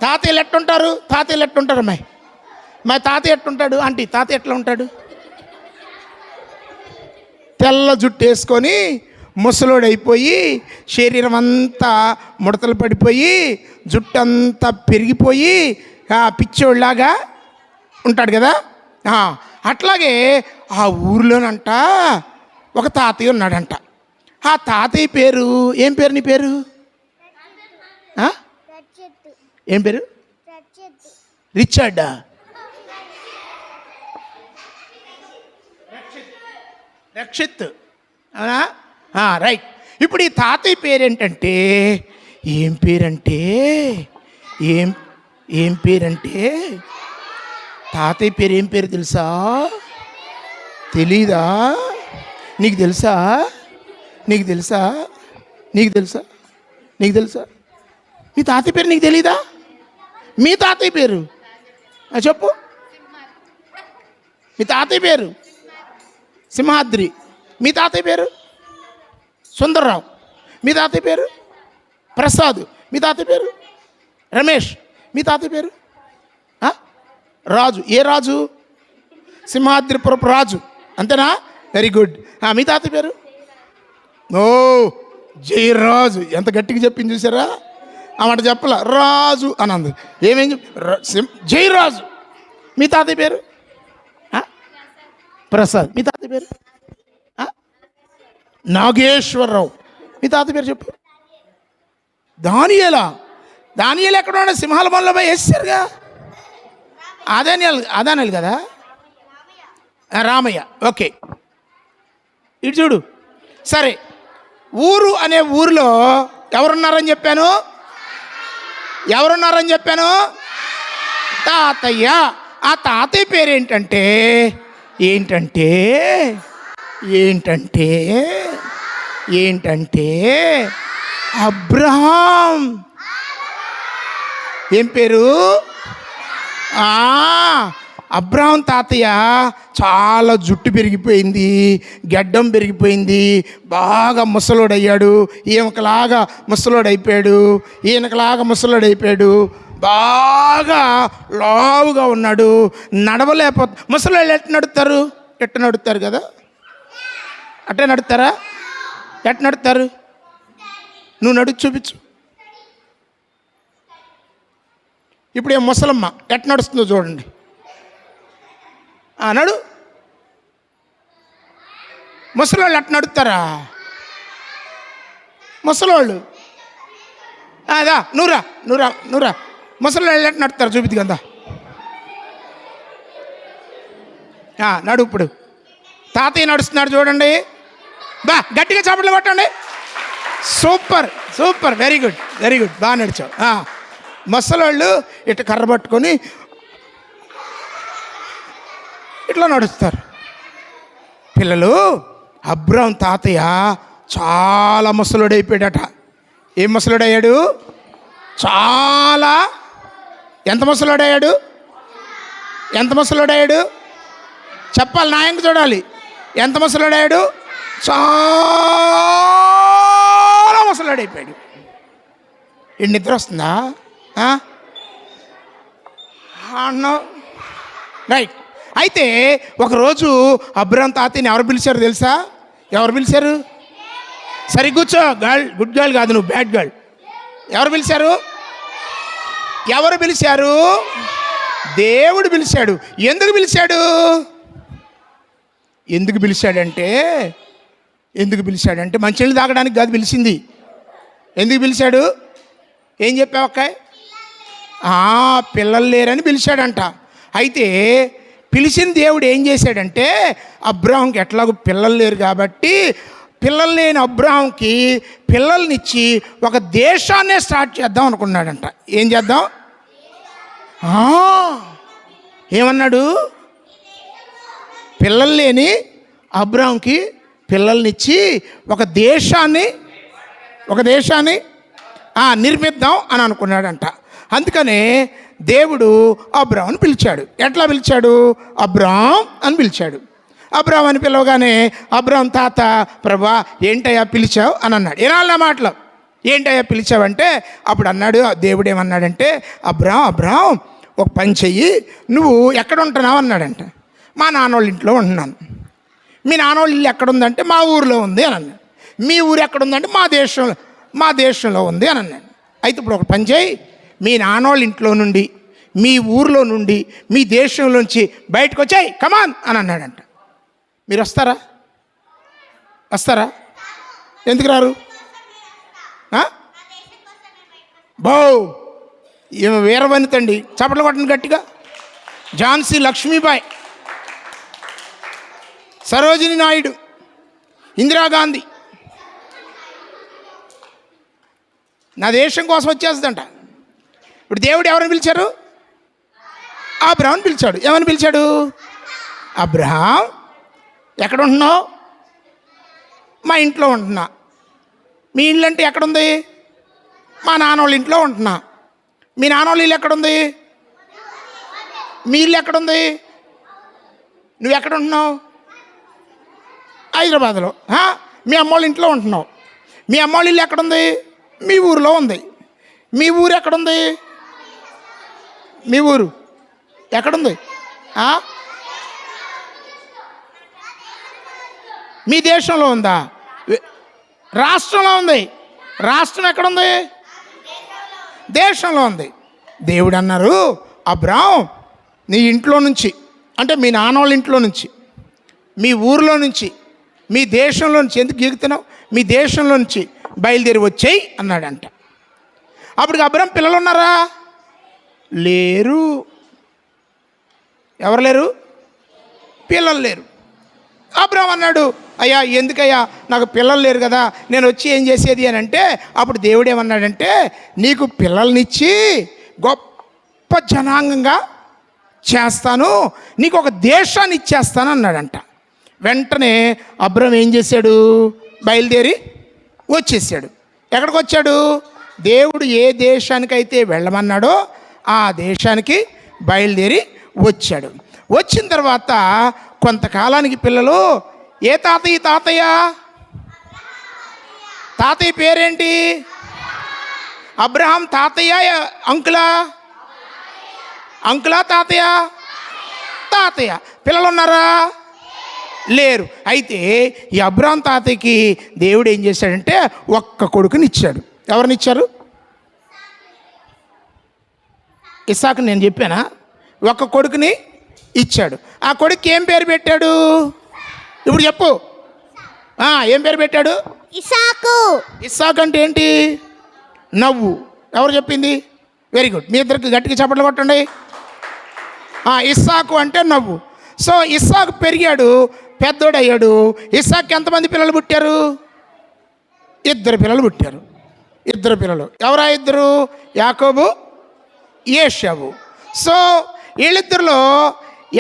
తాతయ్యలు ఎట్టుంటారు? అమ్మాయి మా తాతయ్య ఎట్టుంటాడు? ఆంటీ తాతయ్య ఎట్లా ఉంటాడు? తెల్ల జుట్టు వేసుకొని ముసలోడైపోయి శరీరం అంతా ముడతలు పడిపోయి జుట్టు అంతా పెరిగిపోయి పిచ్చోళ్ళలాగా ఉంటాడు కదా. అట్లాగే ఆ ఊరిలోనంట ఒక తాతయ్య ఉన్నాడంట. ఆ తాతయ్య పేరు ఏం పేరు? నీ పేరు ఏం పేరు? రిచర్డా? రక్షిత్. అవునా? రైట్. ఇప్పుడు ఈ తాతయ్య పేరేంటంటే ఏం పేరంటే తాతయ్య పేరు ఏం పేరు తెలుసా? తెలీదా? నీకు తెలుసా? మీ తాతయ్య పేరు నీకు తెలీదా? మీ తాతయ్య పేరు చెప్పు. మీ తాతయ్య పేరు సింహాద్రి. మీ తాతయ్య పేరు సుందర్రావు. మీ తాతయ్య పేరు ప్రసాద్. మీ తాతయ్య పేరు రమేష్. మీ తాతయ్య పేరు రాజు. ఏ రాజు? సింహాద్రిపురపు రాజు. అంతేనా? Very good. మీ తాతయ్య పేరు? జయరాజు. ఎంత గట్టిగా చెప్పింది చూసారా? మాట చెప్పలా, రాజు అనంది. ఏమేం జయరాజు. మీ తాతయ్య పేరు ప్రసాద్. మీ తాతయ్య పేరు నాగేశ్వరరావు. మీ తాతయ్య పేరు చెప్పు. దానియేలు ఎక్కడ ఉన్నాడు? సింహాల బొమ్మలో పోయి వేసారుగా. అదానియాలు కదా. రామయ్య. ఓకే, ఇటు చూడు. సరే, ఊరు అనే ఊరిలో ఎవరున్నారని చెప్పాను? తాతయ్య. ఆ తాతయ్య పేరు ఏంటంటే అబ్రహాం. ఏం పేరు? అబ్రాహం తాతయ్య చాలా జుట్టు పెరిగిపోయింది, గడ్డం పెరిగిపోయింది, బాగా ముసలోడయ్యాడు. ఈయనకలాగా ముసలోడైపోయాడు, ఈయనకలాగా ముసలోడైపోయాడు, బాగా లావుగా ఉన్నాడు, నడవలేకపోతే. ముసలోళ్ళు ఎట్ట నడుస్తారు? ఎట్ట నడుస్తారు కదా, అట్టే నడుస్తారా? ఎట్ట నడుస్తారు? నువ్వు నడుచు చూపించు. ఇప్పుడు ఏ ముసలమ్మ ఎట్ట నడుస్తుందో చూడండి. నడు. ముసలోళ్ళు ఎట్ట నడుస్తారా? ముసలోళ్ళు అదా నూరా ముసలోళ్ళు ఎట్ట నడుస్తారు చూపిద్ది కదా. నడు. ఇప్పుడు తాతయ్య నడుస్తున్నాడు చూడండి. గట్టిగా చప్పట్లు కొట్టండి. సూపర్ వెరీ గుడ్ బాగా నడిచావు. ముసలోళ్ళు ఇట్లా కర్ర పట్టుకొని ఇట్లా నడుస్తారు. పిల్లలు, అబ్రాహం తాతయ్య చాలా ముసలుడైపోయాడట. ఏం ముసలుడయ్యాడు? చాలా. ఎంత ముసలుడయ్యాడు? చెప్పాలి, నాయంగా చూడాలి. ఎంత ముసలుడయ్యాడు? చాలా ముసలుడైపోయాడు. ఈ నిద్ర వస్తుందా? రైట్. అయితే ఒకరోజు అబ్రాహం తాతయ్యని ఎవరు పిలిచారు తెలుసా? ఎవరు పిలిచారు? సరి కూర్చో. గుడ్ గర్ల్ కాదు, నువ్వు బ్యాడ్ గర్ల్. ఎవరు పిలిచారు? దేవుడు పిలిచాడు. ఎందుకు పిలిచాడంటే మంచినీళ్ళు తాగడానికి కాదు పిలిచింది. ఎందుకు పిలిచాడు? ఏం చెప్పావు అక్కాయ్? పిల్లలు లేరని పిలిచాడంట. అయితే పిలిచిన దేవుడు ఏం చేశాడంటే, అబ్రాహాంకి ఎట్లాగో పిల్లలు లేరు కాబట్టి పిల్లలు లేని అబ్రాహాంకి పిల్లల్నిచ్చి ఒక దేశాన్నే స్టార్ట్ చేద్దాం అనుకున్నాడంట. ఏం చేద్దాం? ఏమన్నాడు? పిల్లలు లేని అబ్రాహాంకి పిల్లల్నిచ్చి ఒక దేశాన్ని నిర్మిద్దాం అని అనుకున్నాడంట. అందుకనే దేవుడు అబ్రాహాంని పిలిచాడు. ఎట్లా పిలిచాడు? అబ్రాహాం అని పిలిచాడు. అబ్రాహాం అని పిలవగానే అబ్రాహాం తాత, ప్రభా ఏంటయ్యా పిలిచావు అని అన్నాడు. ఏనాళ్ళ మాటలు, ఏంటయ్యా పిలిచావంటే అప్పుడు అన్నాడు, దేవుడు ఏమన్నాడంటే, అబ్రాహాం ఒక పని చెయ్యి, నువ్వు ఎక్కడ ఉంటున్నావు అన్నాడంట. మా నాన్నోళ్ళ ఇంట్లో ఉంటున్నాను. మీ నాన్నోళ్ళ ఇల్లు ఎక్కడుందంటే మా ఊరిలో ఉంది అని అన్నాడు. మీ ఊరు ఎక్కడుందంటే మా దేశంలో ఉంది అని అన్నాడు. అయితే ఇప్పుడు ఒక పని చేయి, మీ నాన్నోళ్ళ ఇంట్లో నుండి, మీ ఊరిలో నుండి, మీ దేశంలోంచి బయటకు వచ్చాయి, కమాన్ అని అన్నాడంట. మీరు వస్తారా? ఎందుకు రారు? ఈమె వీరవనితండి. చప్పట్లు కొట్టండి గట్టిగా. ఝాన్సీ లక్ష్మీబాయి, సరోజిని నాయుడు, ఇందిరాగాంధీ నా దేశం కోసం వచ్చేస్తుందంట. ఇప్పుడు దేవుడు ఎవరిని పిలిచారు? అబ్రాహాంని పిలిచాడు. ఏమని పిలిచాడు? అబ్రాహాం ఎక్కడ ఉంటున్నావు? మా ఇంట్లో ఉంటున్నా. మీ ఇల్లు అంటే ఎక్కడుంది? మా నాన్నోళ్ళ ఇంట్లో ఉంటున్నా. మీ నాన్నోళ్ళ ఇల్లు ఎక్కడుంది? మీ ఇల్లు ఎక్కడుంది? నువ్వు ఎక్కడ ఉంటున్నావు? హైదరాబాద్లో. మీ అమ్మోళ్ళ ఇంట్లో ఉంటున్నావు. మీ అమ్మోళ్ళ ఇల్లు ఎక్కడుంది? మీ ఊరిలో ఉంది. మీ ఊరు ఎక్కడుంది? మీ ఊరు ఎక్కడుంది? మీ దేశంలో ఉందా? రాష్ట్రంలో ఉంది. రాష్ట్రం ఎక్కడుంది? దేశంలో ఉంది. దేవుడు అన్నారు, అబ్రాహాం నీ ఇంట్లో నుంచి, అంటే మీ నాన్నోళ్ళ ఇంట్లో నుంచి, మీ ఊరిలో నుంచి, మీ దేశంలో నుంచి, ఎందుకు గీగుతున్నావు? మీ దేశంలో నుంచి బయలుదేరి వచ్చేయి అన్నాడంట. అప్పటికి అబ్రాహాం పిల్లలు ఉన్నారా? లేరు. ఎవరు లేరు? పిల్లలు లేరు. అబ్రాహాం అన్నాడు, అయ్యా ఎందుకయ్యా నాకు పిల్లలు లేరు కదా, నేను వచ్చి ఏం చేసేది అని అంటే, అప్పుడు దేవుడు ఏమన్నాడంటే, నీకు పిల్లల్నిచ్చి గొప్ప జనాంగంగా చేస్తాను, నీకు ఒక దేశాన్ని ఇచ్చేస్తాను అన్నాడంట. వెంటనే అబ్రాహాం ఏం చేశాడు? బయలుదేరి వచ్చేసాడు. ఎక్కడికి వచ్చాడు? దేవుడు ఏ దేశానికైతే వెళ్ళమన్నాడో ఆ దేశానికి బయలుదేరి వచ్చాడు. వచ్చిన తర్వాత కొంతకాలానికి పిల్లలు ఏ తాతయ్య తాతయ్య పేరేంటి? అబ్రహాం తాతయ్య అంకులా తాతయ్య పిల్లలు ఉన్నారా? లేరు. అయితే ఈ అబ్రహాం తాతయ్యకి దేవుడు ఏం చేశాడంటే ఒక్క కొడుకుని ఇచ్చాడు. ఎవరిని ఇచ్చారు? ఇస్సాకు. నేను చెప్పానా? ఒక్క కొడుకుని ఇచ్చాడు. ఆ కొడుకు ఏం పేరు పెట్టాడు? ఇప్పుడు చెప్పు. ఏం పేరు పెట్టాడు? ఇస్సాకు అంటే ఏంటి? నవ్వు. ఎవరు చెప్పింది? Very good. మీ ఇద్దరికి గట్టిగా చప్పట్లు కొట్టండి. ఇస్సాకు అంటే నవ్వు. సో ఇస్సాకు పెరిగాడు, పెద్దోడయ్యాడు. ఇస్సాకు ఎంతమంది పిల్లలు పుట్టారు? 2 పిల్లలు పుట్టారు. 2 పిల్లలు. ఎవరా 2? యాకోబు, ఏశావు. సో వీళ్ళిద్దరిలో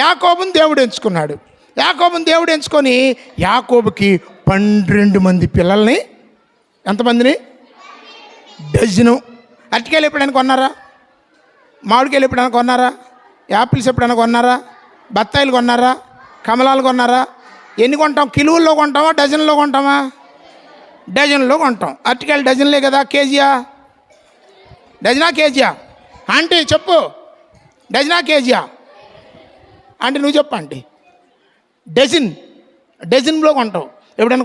యాకోబుని దేవుడు ఎంచుకున్నాడు. యాకోబుని దేవుడు ఎంచుకొని యాకోబుకి 12 మంది పిల్లల్ని, ఎంతమందిని? డజను. అరటికాయలు ఎప్పుడైనా కొన్నారా? మామిడికాయలు ఎప్పుడైనా కొన్నారా? యాపిల్స్ ఎప్పుడైనా కొన్నారా? బత్తాయిలు కొన్నారా? కమలాలు కొన్నారా? ఎన్ని కొంటాం? కిలోల్లో కొంటామా, డజన్లో కొంటామా? డజన్లో కొంటాం. అరటికాయలు డజన్లే కదా, కేజీయా? కేజీయా అంటే చెప్పు. కేజీయా అంటే నువ్వు చెప్పు. అంటే డజన్లో కొంటావు. ఎప్పుడైనా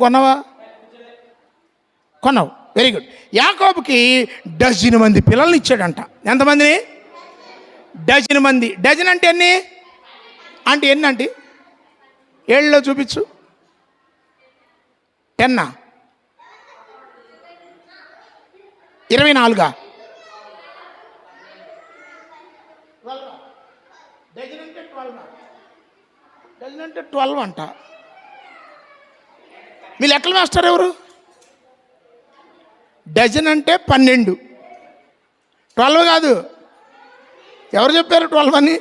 కొన్నావు. Very good. యాకోబుకి 12 మంది పిల్లల్ని ఇచ్చాడంట. ఎంతమందిని? 12 మంది. డజన్ అంటే ఎన్ని? అంటే ఎన్ని అంటే ఏళ్ళలో చూపించు. 10 24 డజన్ అంటే 12 అంట. మీ లెక్కలు మాస్టర్ ఎవరు? డజన్ అంటే 12, 12 కాదు. ఎవరు చెప్పారు 12 అని?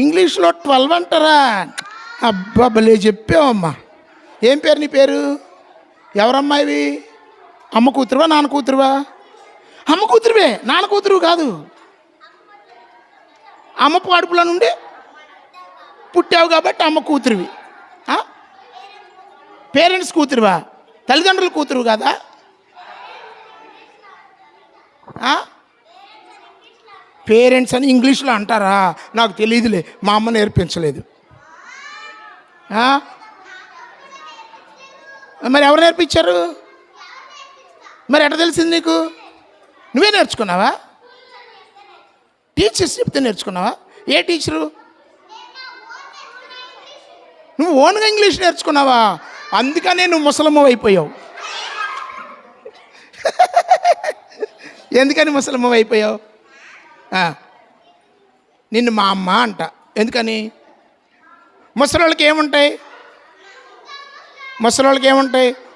ఇంగ్లీష్లో 12 అంటారా? అబ్బా భలే చెప్పావమ్మా. ఏం పేరు నీ పేరు? ఎవరమ్మాయివి? అమ్మ కూతురువా, నాన్న కూతురువా? అమ్మ కూతురువే, నాన్న కూతురు కాదు. అమ్మ పాడుపులో నుండి పుట్టావు కాబట్టి అమ్మ కూతురువి. పేరెంట్స్ కూతురువా? తల్లిదండ్రుల కూతురు కదా? పేరెంట్స్ అని ఇంగ్లీష్లో అంటారా? నాకు తెలియదులే, మా అమ్మ నేర్పించలేదు. మరి ఎవరు నేర్పించారు? మరి ఎట్లా తెలిసింది నీకు? నువ్వే నేర్చుకున్నావా? టీచర్స్ చెప్తే నేర్చుకున్నావా? ఏ టీచరు? నువ్వు ఓన్గా ఇంగ్లీష్ నేర్చుకున్నావా? అందుకనే నువ్వు ముసలమ్మ అయిపోయావు. ఎందుకని ముసలమ్మ అయిపోయావు? నిన్ను మా అమ్మ అంట. ఎందుకని? ముసలోళ్ళకి ఏముంటాయి?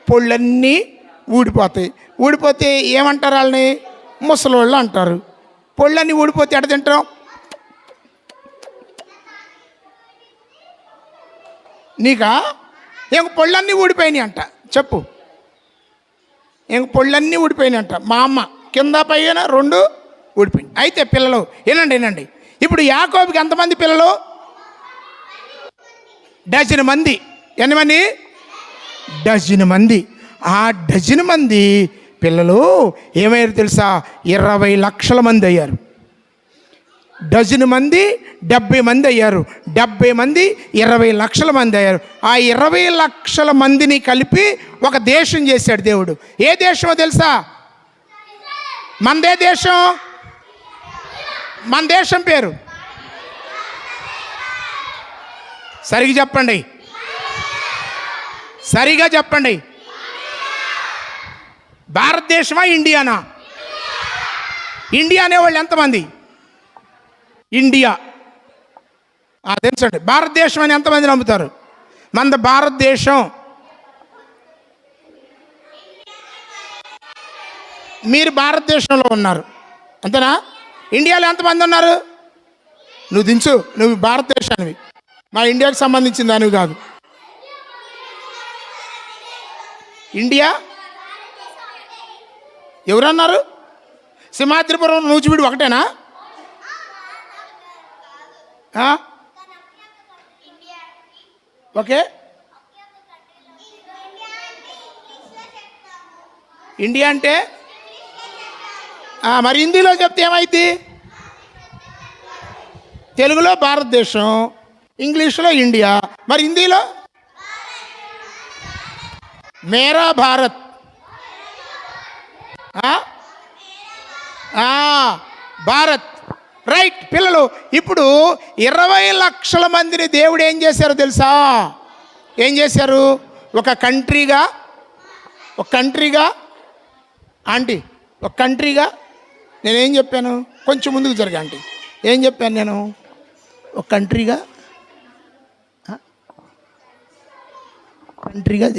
పొళ్ళన్నీ ఊడిపోతాయి. ఊడిపోతే ఏమంటారు? వాళ్ళని ముసలోళ్ళు అంటారు. పొళ్ళన్నీ ఊడిపోతే ఎడ తింటాం? నీకా? ఇంక పొళ్ళన్నీ ఊడిపోయినాయి అంట. చెప్పు. ఇంక పొళ్ళన్నీ ఊడిపోయినాయి అంట. మా అమ్మ కింద పైన 2 ఊడిపోయింది. అయితే పిల్లలు వినండి. ఇప్పుడు యాకోబుకి ఎంతమంది పిల్లలు? 12 మంది. ఎన్ని మంది? 12 మంది. ఆ 12 మంది పిల్లలు ఏమయ్యారు తెలుసా? 20 లక్షల మంది అయ్యారు. 12 మంది 70 మంది అయ్యారు. 70 మంది 20 లక్షల మంది అయ్యారు. ఆ 20 లక్షల మందిని కలిపి ఒక దేశం చేశాడు దేవుడు. ఏ దేశమో తెలుసా? మనదే దేశం. మన దేశం పేరు సరిగా చెప్పండి. భారతదేశమా, ఇండియానా? ఇండియా అనేవాళ్ళు ఎంతమంది? ఇండియా తెలుసండి. భారతదేశం అని ఎంతమంది నమ్ముతారు? మనది భారతదేశం. మీరు భారతదేశంలో ఉన్నారు అంతేనా? ఇండియాలో ఎంతమంది ఉన్నారు? నువ్వు దించు, నువ్వు భారతదేశానివి, మా ఇండియాకి సంబంధించిన దానివి కాదు. ఇండియా ఎవరన్నారు? సింహాద్రిపురం, నూజివీడు ఒకటేనా? ఓకే, ఇండియా అంటే మరి హిందీలో చెప్తే ఏమైంది? తెలుగులో భారతదేశం, ఇంగ్లీష్లో ఇండియా, మరి హిందీలో మేరా భారత్. భారత్, రైట్. పిల్లలు, ఇప్పుడు 20 లక్షల మందిని దేవుడు ఏం చేశారో తెలుసా? ఏం చేశారు? ఒక కంట్రీగా ఆంటీ, ఒక కంట్రీగా నేనేం చెప్పాను? కొంచెం ముందుకు జరగా ఆంటీ. ఏం చెప్పాను నేను? ఒక కంట్రీగా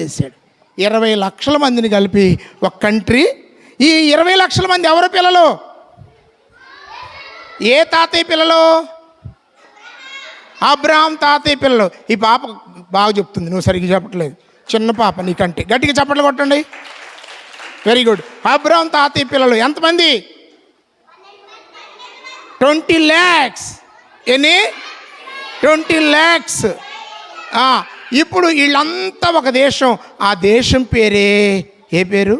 చేశాడు. 20 లక్షల మందిని కలిపి ఒక కంట్రీ. ఈ 20 లక్షల మంది ఎవరి పిల్లలు? ఏ తాతయ్య పిల్లలు? అబ్రహాం తాతయ్య పిల్లలు. ఈ పాప బాగా చెప్తుంది, నువ్వు సరిగ్గా చెప్పట్లేదు. చిన్న పాప నీకంటే. గట్టిగా చప్పట్లు కొట్టండి. Very good. అబ్రహాం తాతయ్య పిల్లలు ఎంతమంది? 20 lakhs. ఎన్ని? 20 lakhs. ఇప్పుడు వీళ్ళంతా ఒక దేశం. ఆ దేశం పేరే ఏ పేరు?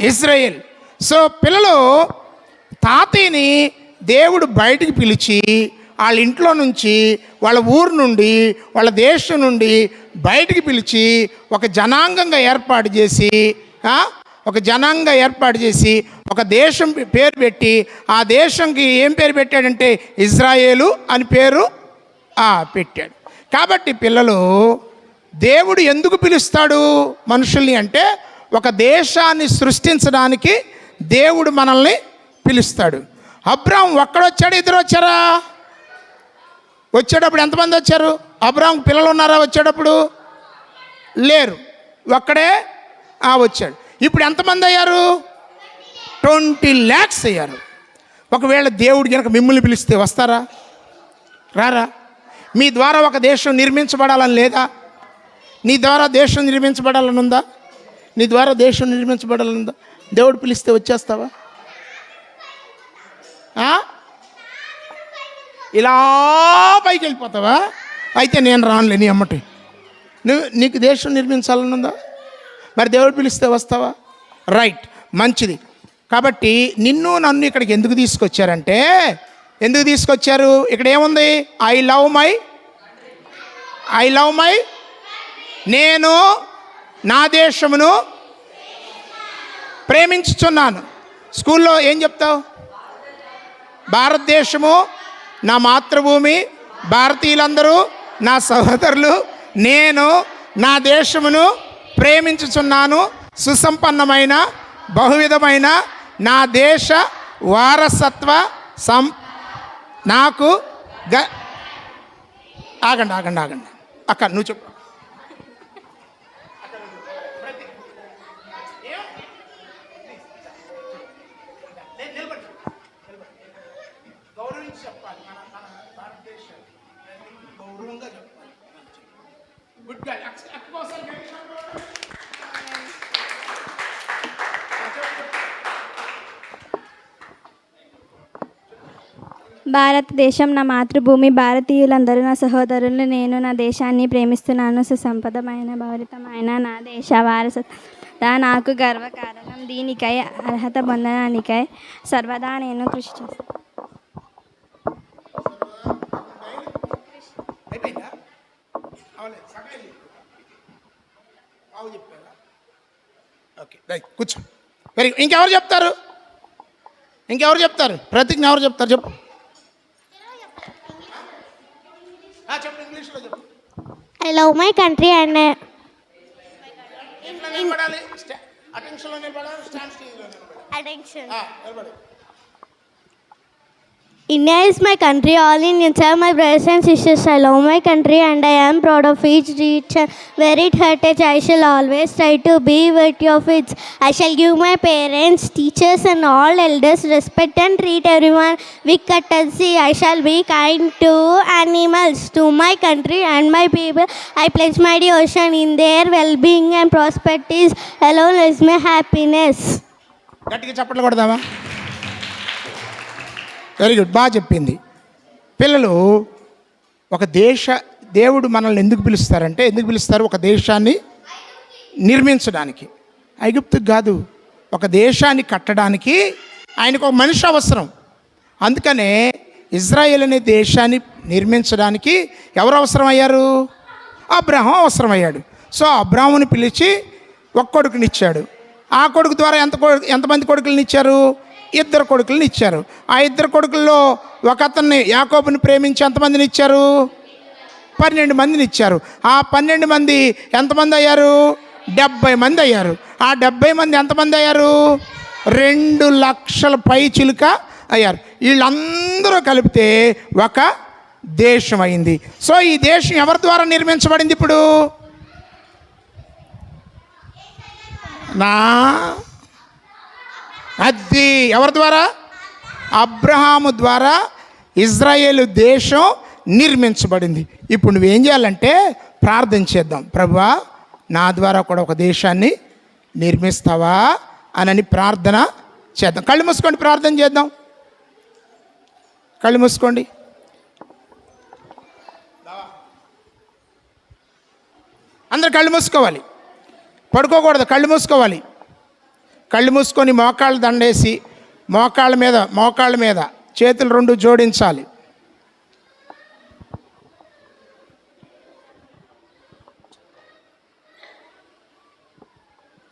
ఇజ్రాయెల్. సో పిల్లలు, తాతయ్యని దేవుడు బయటికి పిలిచి వాళ్ళ ఇంట్లో నుంచి, వాళ్ళ ఊరు నుండి, వాళ్ళ దేశం నుండి బయటికి పిలిచి ఒక జనాంగంగా ఏర్పాటు చేసి ఒక దేశం పేరు పెట్టి, ఆ దేశంకి ఏం పేరు పెట్టాడంటే ఇజ్రాయేలు అని పేరు పెట్టాడు. కాబట్టి పిల్లలు, దేవుడు ఎందుకు పిలుస్తాడు మనుషుల్ని అంటే, ఒక దేశాన్ని సృష్టించడానికి దేవుడు మనల్ని పిలుస్తాడు. అబ్రాహాం ఒక్కడొచ్చాడు, ఇద్దరు వచ్చారా? వచ్చేటప్పుడు ఎంతమంది వచ్చారు? అబ్రాహాం పిల్లలు ఉన్నారా వచ్చేటప్పుడు? లేరు, ఒక్కడే వచ్చాడు. ఇప్పుడు ఎంతమంది అయ్యారు? 20 lakhs అయ్యారు. ఒకవేళ దేవుడు కనుక మిమ్మల్ని పిలిస్తే వస్తారా? రారా? మీ ద్వారా ఒక దేశం నిర్మించబడాలని లేదా? నీ ద్వారా దేశం నిర్మించబడాలని ఉందా? నీ ద్వారా దేశం నిర్మించబడాలని ఉందా? దేవుడు పిలిస్తే వచ్చేస్తావా? ఇలా పైకి వెళ్ళిపోతావా? అయితే నేను రానులే నీ అమ్మటి. నీకు దేశం నిర్మించాలని ఉందా? మరి దేవుడు పిలిస్తే వస్తావా? రైట్, మంచిది. కాబట్టి నిన్ను నన్ను ఇక్కడికి ఎందుకు తీసుకొచ్చారంటే, ఎందుకు తీసుకొచ్చారు? ఇక్కడ ఏముంది? ఐ లవ్ మై, నేను నా దేశమును ప్రేమించుచున్నాను. స్కూల్లో ఏం చెప్తావు? భారతదేశము నా మాతృభూమి, భారతీయులందరూ నా సహోదరులు, నేను నా దేశమును ప్రేమించుచున్నాను. సుసంపన్నమైన బహువిధమైన నా దేశ వారసత్వ నాకు ఆగండి అక్క, నువ్వు చెప్పు. గౌరవించి చెప్పాలి. మన భారతదేశం గౌరవంగా చెప్పాలి. గుడ్ గా భారతదేశం నా మాతృభూమి, భారతీయులందరూ నా సహోదరులు, నేను నా దేశాన్ని ప్రేమిస్తున్నాను. సుసంపదమైన భౌరితమైన నా దేశ వారసత్వ నాకు గర్వకారణం. దీనికై అర్హత పొందడానికై సర్వదా నేను కృషి చేస్తాను. కూర్చో. Very good. ఇంకెవరు చెప్తారు? ప్రతిజ్ఞ ఎవరు చెప్తారు? చెప్పు. చెప్పు, ఇంగ్లీష్లో చెప్పు. I love my country and India is my country. All Indians are my brothers and sisters. I love my country and I am proud of each rich and varied heritage. I shall always try to be worthy of it. I shall give my parents, teachers and all elders respect and treat everyone with courtesy. I shall be kind to animals, to my country and my people. I pledge my devotion in their well-being and prosperity. Alone is my happiness. గట్టిగా చప్పట్లు కొడదామా? Very good, బాగా చెప్పింది. పిల్లలు, ఒక దేవుడు మనల్ని ఎందుకు పిలుస్తారంటే, ఎందుకు పిలుస్తారు? ఒక దేశాన్ని నిర్మించడానికి. ఐగుప్తుకు కాదు, ఒక దేశాన్ని కట్టడానికి ఆయనకు ఒక మనిషి అవసరం. అందుకనే ఇజ్రాయేల్ అనే దేశాన్ని నిర్మించడానికి ఎవరు అవసరమయ్యారు? అబ్రహాం అవసరమయ్యాడు. సో అబ్రహాముని పిలిచి ఒక కొడుకునిచ్చాడు. ఆ కొడుకు ద్వారా ఎంతమంది కొడుకులను ఇచ్చారు? 2 కొడుకులను ఇచ్చారు. ఆ 2 కొడుకుల్లో ఒక అతన్ని, యాకోబుని ప్రేమించి ఎంతమందిని ఇచ్చారు? 12 మందిని ఇచ్చారు. ఆ 12 మంది ఎంతమంది అయ్యారు? 70 మంది అయ్యారు. ఆ 70 మంది ఎంతమంది అయ్యారు? 2 లక్షల పై చిలుక అయ్యారు. వీళ్ళందరూ కలిపితే ఒక దేశం అయింది. సో ఈ దేశం ఎవరి ద్వారా నిర్మించబడింది? ఇప్పుడు అది ఎవరి ద్వారా? అబ్రహాము ద్వారా ఇజ్రాయేలు దేశం నిర్మించబడింది. ఇప్పుడు నువ్వేం చేయాలంటే ప్రార్థన చేద్దాం. ప్రభువా, నా ద్వారా కూడా ఒక దేశాన్ని నిర్మిస్తావా అని ప్రార్థన చేద్దాం. కళ్ళు మూసుకోండి, ప్రార్థన చేద్దాం. కళ్ళు మూసుకోండి. అందరు కళ్ళు మూసుకోవాలి, పడుకోకూడదు, కళ్ళు మూసుకోవాలి. కళ్ళు మూసుకొని మోకాళ్ళు దండేసి మోకాళ్ళ మీద చేతులు 2 జోడించాలి.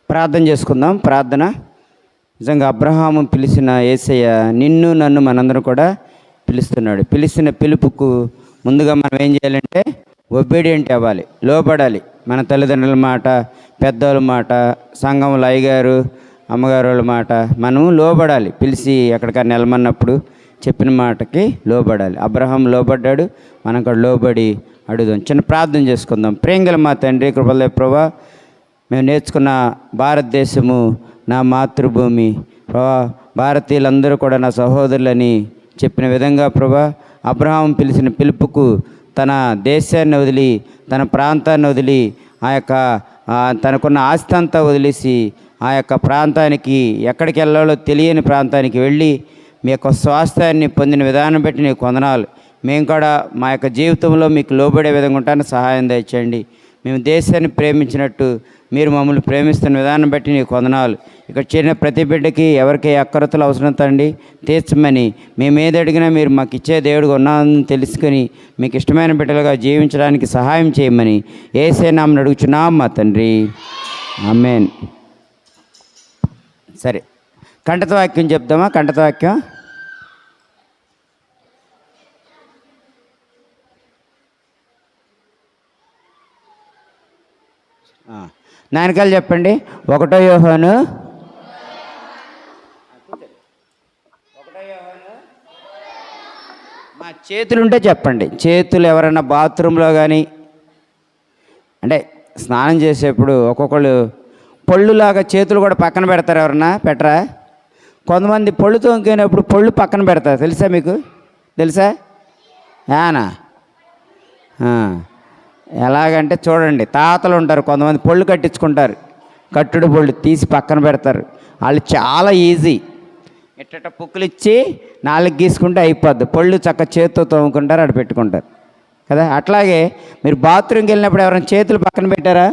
ప్రార్థన చేసుకుందాం. ప్రార్థన. నిజంగా అబ్రహాము పిలిచిన యేసయ్య నిన్ను నన్ను మనందరం కూడా పిలుస్తున్నాడు. పిలిచిన పిలుపుకు ముందుగా మనం ఏం చేయాలంటే ఒబీడియంట్ అవ్వాలి, లోబడాలి. మన తల్లిదండ్రుల మాట, పెద్దవాళ్ళ మాట, సంఘంలో అయ్యగారు అమ్మగారు వాళ్ళ మాట మనము లోబడాలి. పిలిచి ఎక్కడికైనా నిలమన్నప్పుడు చెప్పిన మాటకి లోబడాలి. అబ్రహాం లోబడ్డాడు, మనం కూడా లోబడి అడుగుదాం. చిన్న ప్రార్థన చేసుకుందాం. ప్రేంగల మా తండ్రి, కృపలే ప్రభా, మేము నేర్చుకున్న భారతదేశము నా మాతృభూమి ప్రభా, భారతీయులందరూ కూడా నా సహోదరులని చెప్పిన విధంగా ప్రభా, అబ్రహాం పిలిచిన పిలుపుకు తన దేశాన్ని వదిలి, తన ప్రాంతాన్ని వదిలి, ఆ యొక్క తనకున్న ఆస్తి అంతా వదిలేసి ఆ యొక్క ప్రాంతానికి, ఎక్కడికి వెళ్ళాలో తెలియని ప్రాంతానికి వెళ్ళి మీ యొక్క స్వాస్థ్యాన్ని పొందిన విధానం బట్టి నీకు వందనాలు. మేము కూడా మా యొక్క జీవితంలో మీకు లోబడే విధంగా ఉంటానికి సహాయం దయచేయండి. మేము దేశాన్ని ప్రేమించినట్టు మీరు మమ్మల్ని ప్రేమిస్తున్న విధానం బట్టి నీకు వందనాలు. ఇక్కడ చేరిన ప్రతి బిడ్డకి ఎవరికి అక్కరతలు అవసరం తండి తీర్చమని, మేము ఏది అడిగినా మీరు మాకు ఇచ్చే దేవుడిగా ఉన్నామని తెలుసుకొని మీకు ఇష్టమైన బిడ్డలుగా జీవించడానికి సహాయం చేయమని యేసే నామమున అడుగుచున్నాం మా తండ్రి, ఆమేన్. సరే, కంఠత వాక్యం చెప్దామా? కంఠత వాక్యం. నాయనకాలు చెప్పండి. 1 యోహాను మా చేతులు ఉంటే చెప్పండి. చేతులు ఎవరైనా బాత్రూంలో కానీ, అంటే స్నానం చేసేప్పుడు ఒక్కొక్కళ్ళు పళ్ళులాగా చేతులు కూడా పక్కన పెడతారు. ఎవరన్నా పెట్టరా? కొంతమంది పళ్ళు తోముకునేప్పుడు పళ్ళు పక్కన పెడతారు. తెలుసా మీకు? తెలుసా? ఏనా? ఎలాగంటే చూడండి, తాతలు ఉంటారు కొంతమంది, పళ్ళు కట్టించుకుంటారు. కట్టుడు పళ్ళు తీసి పక్కన పెడతారు. వాళ్ళు చాలా ఈజీ. ఎట్ట పుక్కులు ఇచ్చి 4 గీసుకుంటే అయిపోద్ది. పళ్ళు చక్క చేతితో తోముకుంటారు, అక్కడ పెట్టుకుంటారు కదా. అట్లాగే మీరు బాత్రూమ్కి వెళ్ళినప్పుడు ఎవరైనా చేతులు పక్కన పెట్టారా?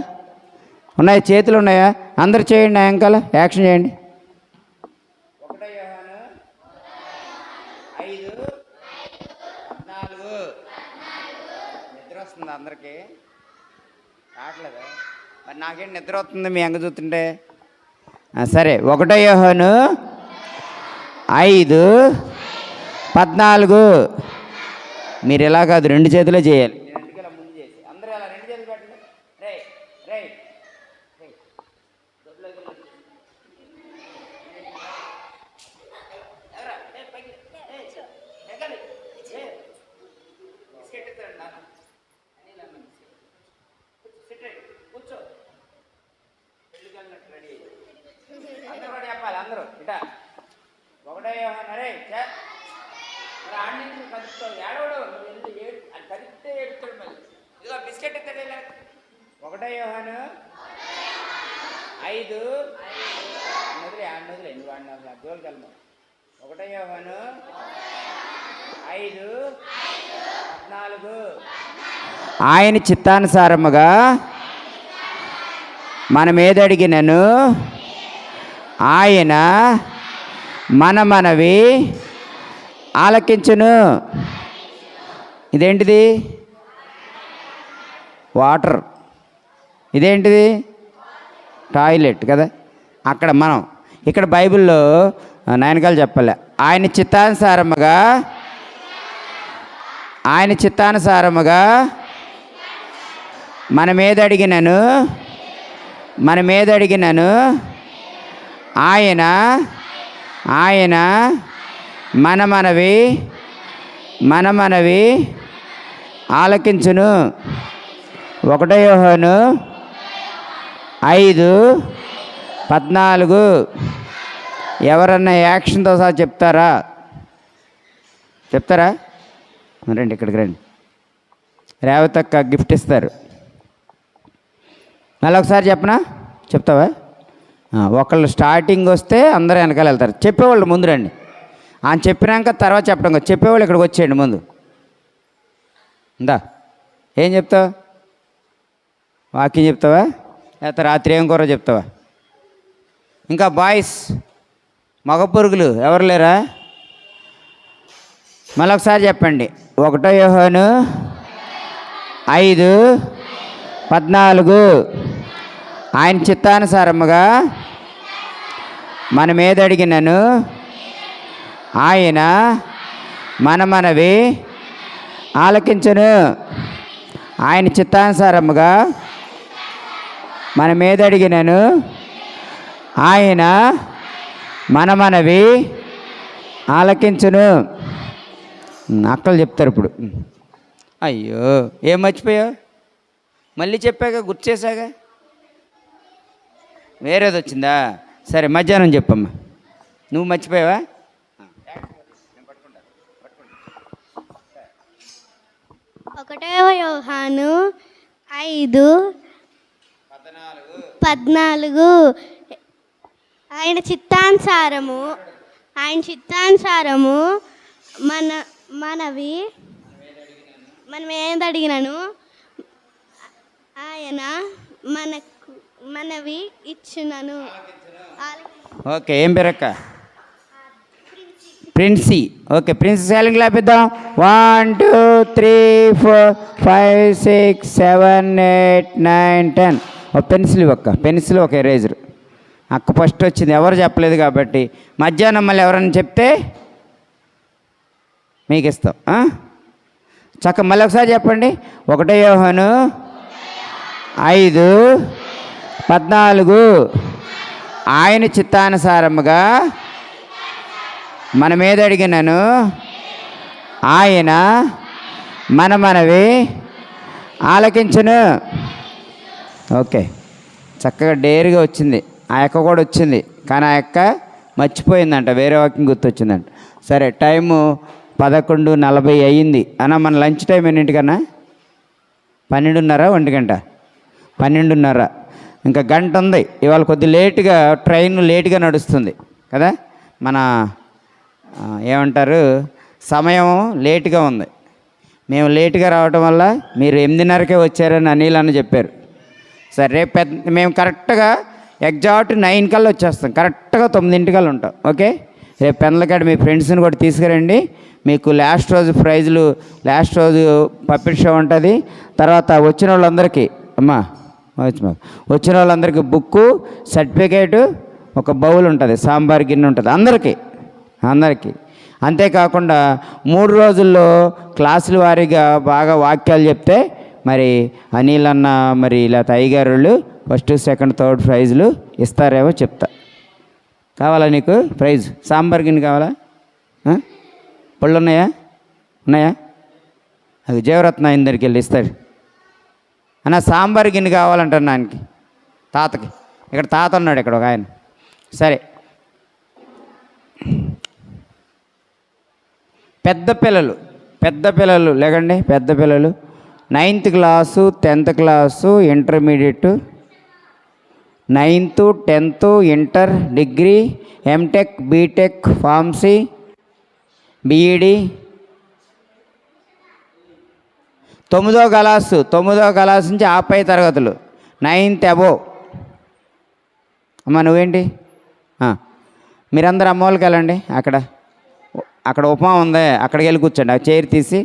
ఉన్నాయా? చేతులు ఉన్నాయా? అందరు చేయండి. వెనకాల యాక్షన్ చేయండి. 1 యోహాను 5:14. నిద్ర వస్తుంది అందరికీ? రావట్లేదా? మరి నాకేంటి నిద్ర వస్తుంది మీ అంగ చూస్తుంటే? సరే, 1 యోహాను 5:14. మీరు ఇలా కాదు, 2 చేతులే చేయాలి. ముందు చేసి అందరూ అలా 2 చేతులు పెట్టండి. రే రే కూర్చో. అందరూ కూడా చెప్పాలి. అందరూ ఇటా 1 యోహాను. అరే ఆడిని కదుపుతావు, ఏడవడు. అది కదిపితే ఏడుతాడు. మళ్ళీ ఇదిగో బిస్కెట్ ఎత్తాడు. 1 యోహాను 5 వదిలే నువ్వు వాడిన జోలికి వెళ్ళము. 1 యోహాను ఆయన చిత్తానుసారముగా మనం ఏదడిగినను ఆయన మనవి ఆలకించును. ఇదేంటిది? వాటర్. ఇదేంటిది? టాయిలెట్ కదా. అక్కడ మనం ఇక్కడ బైబిల్లో నాయనకాలు చెప్పలే. ఆయన చిత్తానుసారముగా మనం ఏదడిగినను ఆయన మనవి ఆలకించును. 1 యోహాను 5:14. ఎవరన్నా యాక్షన్తో సహా చెప్తారా? రండి, ఇక్కడికి రండి. రేవతక్క గిఫ్ట్ ఇస్తారు. మళ్ళీ ఒకసారి చెప్పనా? చెప్తావా? ఒకళ్ళు స్టార్టింగ్ వస్తే అందరూ వెనకాల వెళ్తారు. చెప్పేవాళ్ళు ముందు రండి. ఆయన చెప్పినాక తర్వాత చెప్పడం కాదు. చెప్పేవాళ్ళు ఇక్కడికి వచ్చేయండి ముందు. ఇందా ఏం చెప్తావు? వాక్యం చెప్తావా? లేకపోతే రాత్రి ఏం కూర చెప్తావా? ఇంకా బాయ్స్, మగ పురుగులు ఎవరు లేరా? మళ్ళీ ఒకసారి చెప్పండి. 1 యోహాను 5:14. ఆయన చిత్తానుసారముగా మనం ఏదడిగినను ఆయన మనవి ఆలకించును. ఆయన చిత్తానుసారముగా మనం ఏదడిగినను ఆయన మనవి ఆలకించును. అక్కలు చెప్తారు ఇప్పుడు. అయ్యో, ఏం మర్చిపోయావు? మళ్ళీ చెప్పాక గుర్తు చేశాగా. వేరేది వచ్చిందా? సరే, మధ్యాహ్నం చెప్పమ్మా. నువ్వు మర్చిపోయావా? 1 యోహాను 5:14. ఆయన చిత్తానుసారము మనం ఏదడిగినను ఆయన మనవి ఇచ్చునను. ఓకే, ఏం పేరక్క? ప్రిన్సీ. ఓకే, ప్రిన్సీ సైలెంట్ లేపిద్దాం. 1 2 3 4 5 6 7 8 9 10. ఒక పెన్సిల్ ఇవ్వక్క. పెన్సిల్, ఒక ఎరేజర్. అక్క ఫస్ట్ వచ్చింది, ఎవరు చెప్పలేదు కాబట్టి. మధ్యాహ్నం మళ్ళీ ఎవరైనా చెప్తే మీకు ఇస్తాం. చక్క మళ్ళీ ఒకసారి చెప్పండి. 1 యోహాను 5:14. ఆయన చిత్తానుసారముగా మనం ఏదడిగినను ఆయన మనవి ఆలకించును. ఓకే, చక్కగా డేరుగా వచ్చింది. ఆ అక్క కూడా వచ్చింది, కానీ ఆ అక్క మర్చిపోయిందంట, వేరే వాక్యం గుర్తొచ్చిందంట. సరే, టైము 11:40 అయ్యింది. అన్న మన లంచ్ టైం ఎన్నింటికన్నా? 12:30, 1 గంట? 12:30. ఇంకా గంట ఉంది. ఇవాళ కొద్ది లేటుగా ట్రైన్ లేటుగా నడుస్తుంది కదా. మన ఏమంటారు, సమయం లేటుగా ఉంది. మేము లేటుగా రావటం వల్ల మీరు 8:30కే వచ్చారని అనిల్ అన్న చెప్పారు. సరే, రేపు మేము కరెక్ట్గా ఎగ్జాక్ట్ 9 కల్లా వచ్చేస్తాం. కరెక్ట్గా 9 ఉంటాం. ఓకే, రేపు పెందలకాడ మీ ఫ్రెండ్స్ని కూడా తీసుకురండి. మీకు లాస్ట్ రోజు ప్రైజులు, లాస్ట్ రోజు పప్పిట్ షో ఉంటుంది. తర్వాత వచ్చిన వాళ్ళందరికీ వచ్చిన వాళ్ళందరికీ బుక్కు, సర్టిఫికేటు, ఒక బౌల్ ఉంటుంది, సాంబార్ గిన్నె ఉంటుంది అందరికీ. అంతేకాకుండా 3 రోజుల్లో క్లాసుల వారీగా బాగా వాక్యాలు చెప్తే మరి అనిల్ అన్న మరి ఇలా అయ్యగారు ఫస్ట్, సెకండ్, థర్డ్ ప్రైజులు ఇస్తారేమో చెప్తా. కావాలా నీకు ప్రైజ్? సాంబార్ గిన్నె కావాలా? పళ్ళు ఉన్నాయా? అది జీవరత్న ఆయన దగ్గరికి వెళ్ళి ఇస్తాడు. అన్న సాంబార్ గిన్నె కావాలంటాను ఆయనకి, తాతకి. ఇక్కడ తాత ఉన్నాడు, ఇక్కడ ఒక ఆయన. సరే, పెద్ద పిల్లలు లేకండి. పెద్ద పిల్లలు 9th class, 10th class, intermediate, 9th, 10th, inter, degree, MTech, BTech, pharmacy, BEd, తొమ్మిదో క్లాస్ నుంచి ఆపై తరగతులు 9th అబోవ్. అమ్మ నువ్వేంటి? మీరందరూ అమ్మోళ్ళకి వెళ్ళండి. అక్కడ ఉపమా ఉంది, అక్కడికి వెళ్ళి కూర్చోండి. ఆ చైర్ తీసి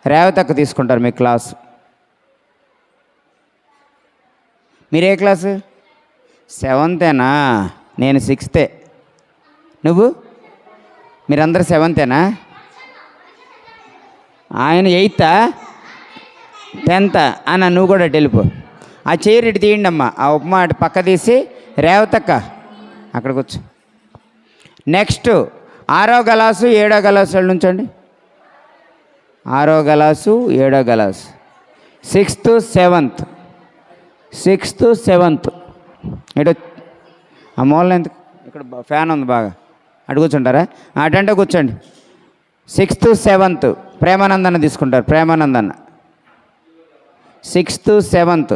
రేవతక్క తీసుకుంటారు మీ క్లాసు. మీరే క్లాసు? 7th నేను 6th. నువ్వు? మీరందరూ 7th ఆయన 8th 10th అన్న. నువ్వు కూడా వెళ్ళిపో. ఆ చైర్ ఇటు తీయండి అమ్మ. ఆ ఉపమా అటు పక్క తీసి రేవతక్క అక్కడ కూర్చో. నెక్స్ట్ 6వ క్లాసు 7వ క్లాసు వాళ్ళు ఉంచండి. 6వ క్లాసు 7వ క్లాసు 6th 7th ఇటు ఆ మూల ఎందుకు? ఇక్కడ ఫ్యాన్ ఉంది బాగా. అటు కూర్చుంటారా? అటంటే కూర్చోండి. 6th 7th ప్రేమానందన్న తీసుకుంటారు. ప్రేమానందన్న 6th 7th.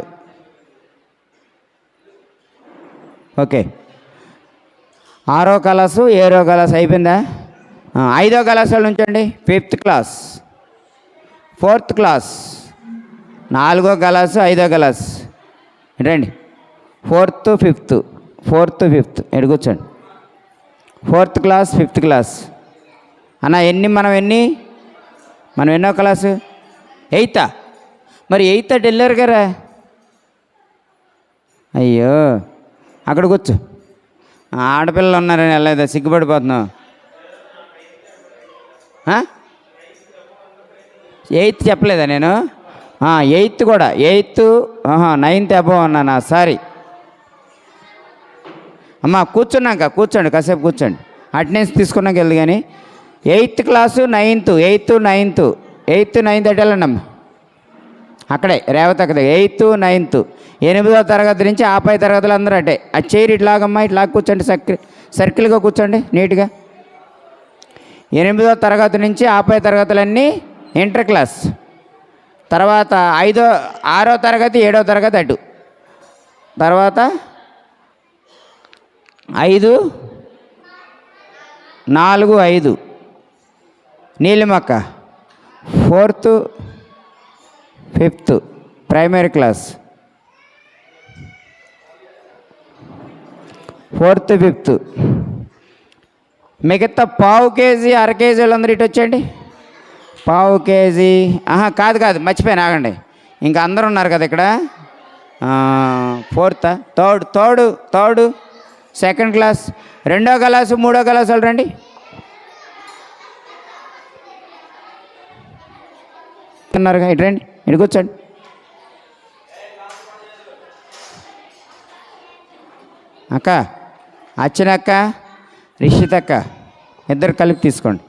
ఓకే. 6వ క్లాసు 7వ క్లాసు అయిపోయిందా? 5వ క్లాసు వాళ్ళు ఉంచండి. 5th క్లాస్ 4th క్లాస్ 4వ క్లాసు 5వ క్లాస్ రండి. 4th 5th ఎటు కూర్చోండి. 4th క్లాస్ 5th క్లాస్ అన్న. మనం ఎన్నో క్లాసు? 8th. మరి 8th అటు వెళ్ళారు కదా. అయ్యో అక్కడ కూర్చో. ఆడపిల్లలు ఉన్నారని వెళ్ళలేదా? సిగ్గుపడిపోతున్నావు. 8th చెప్పలేదా నేను? 8th కూడా 8th 9th అబోవ్ అన్నానా? సారీ అమ్మ. కూర్చోండి కాసేపు కూర్చోండి. అటెండెన్స్ తీసుకున్నాక వెళ్ళదు. కానీ 8th class 9th 8th 9th అటు వెళ్ళండి అమ్మ. అక్కడే రేవతక్క దగ్గర 8th 9th 8వ తరగతి నుంచి ఆపై తరగతులు అందరూ అటే. ఆ చైర్ ఇట్లాగమ్మా, ఇట్లా కూర్చోండి. సర్కిల్గా కూర్చోండి నీట్గా. 8వ తరగతి నుంచి ఆపై తరగతులన్నీ ఇంటర్ క్లాస్. తర్వాత 6వ తరగతి 7వ తరగతి అటు. తర్వాత 5 4 5 నీలిమక్క 4th 5th primary class. 4th 5th. మిగతా పావు కేజీ అర కేజీ వాళ్ళందరూ ఇటు వచ్చేయండి. పావు కేజీ కాదు మర్చిపోయాను, ఆగండి. ఇంకా అందరూ ఉన్నారు కదా ఇక్కడ. 4th థర్డ్ 2nd క్లాస్ 2వ క్లాసు 3వ క్లాసు వాళ్ళు రండి. ఉన్నారుగా ఇటు రండి, ఇటు కూర్చోండి. అక్క అర్చనక్క రిషితక్క ఇద్దరు కలిపి తీసుకోండి.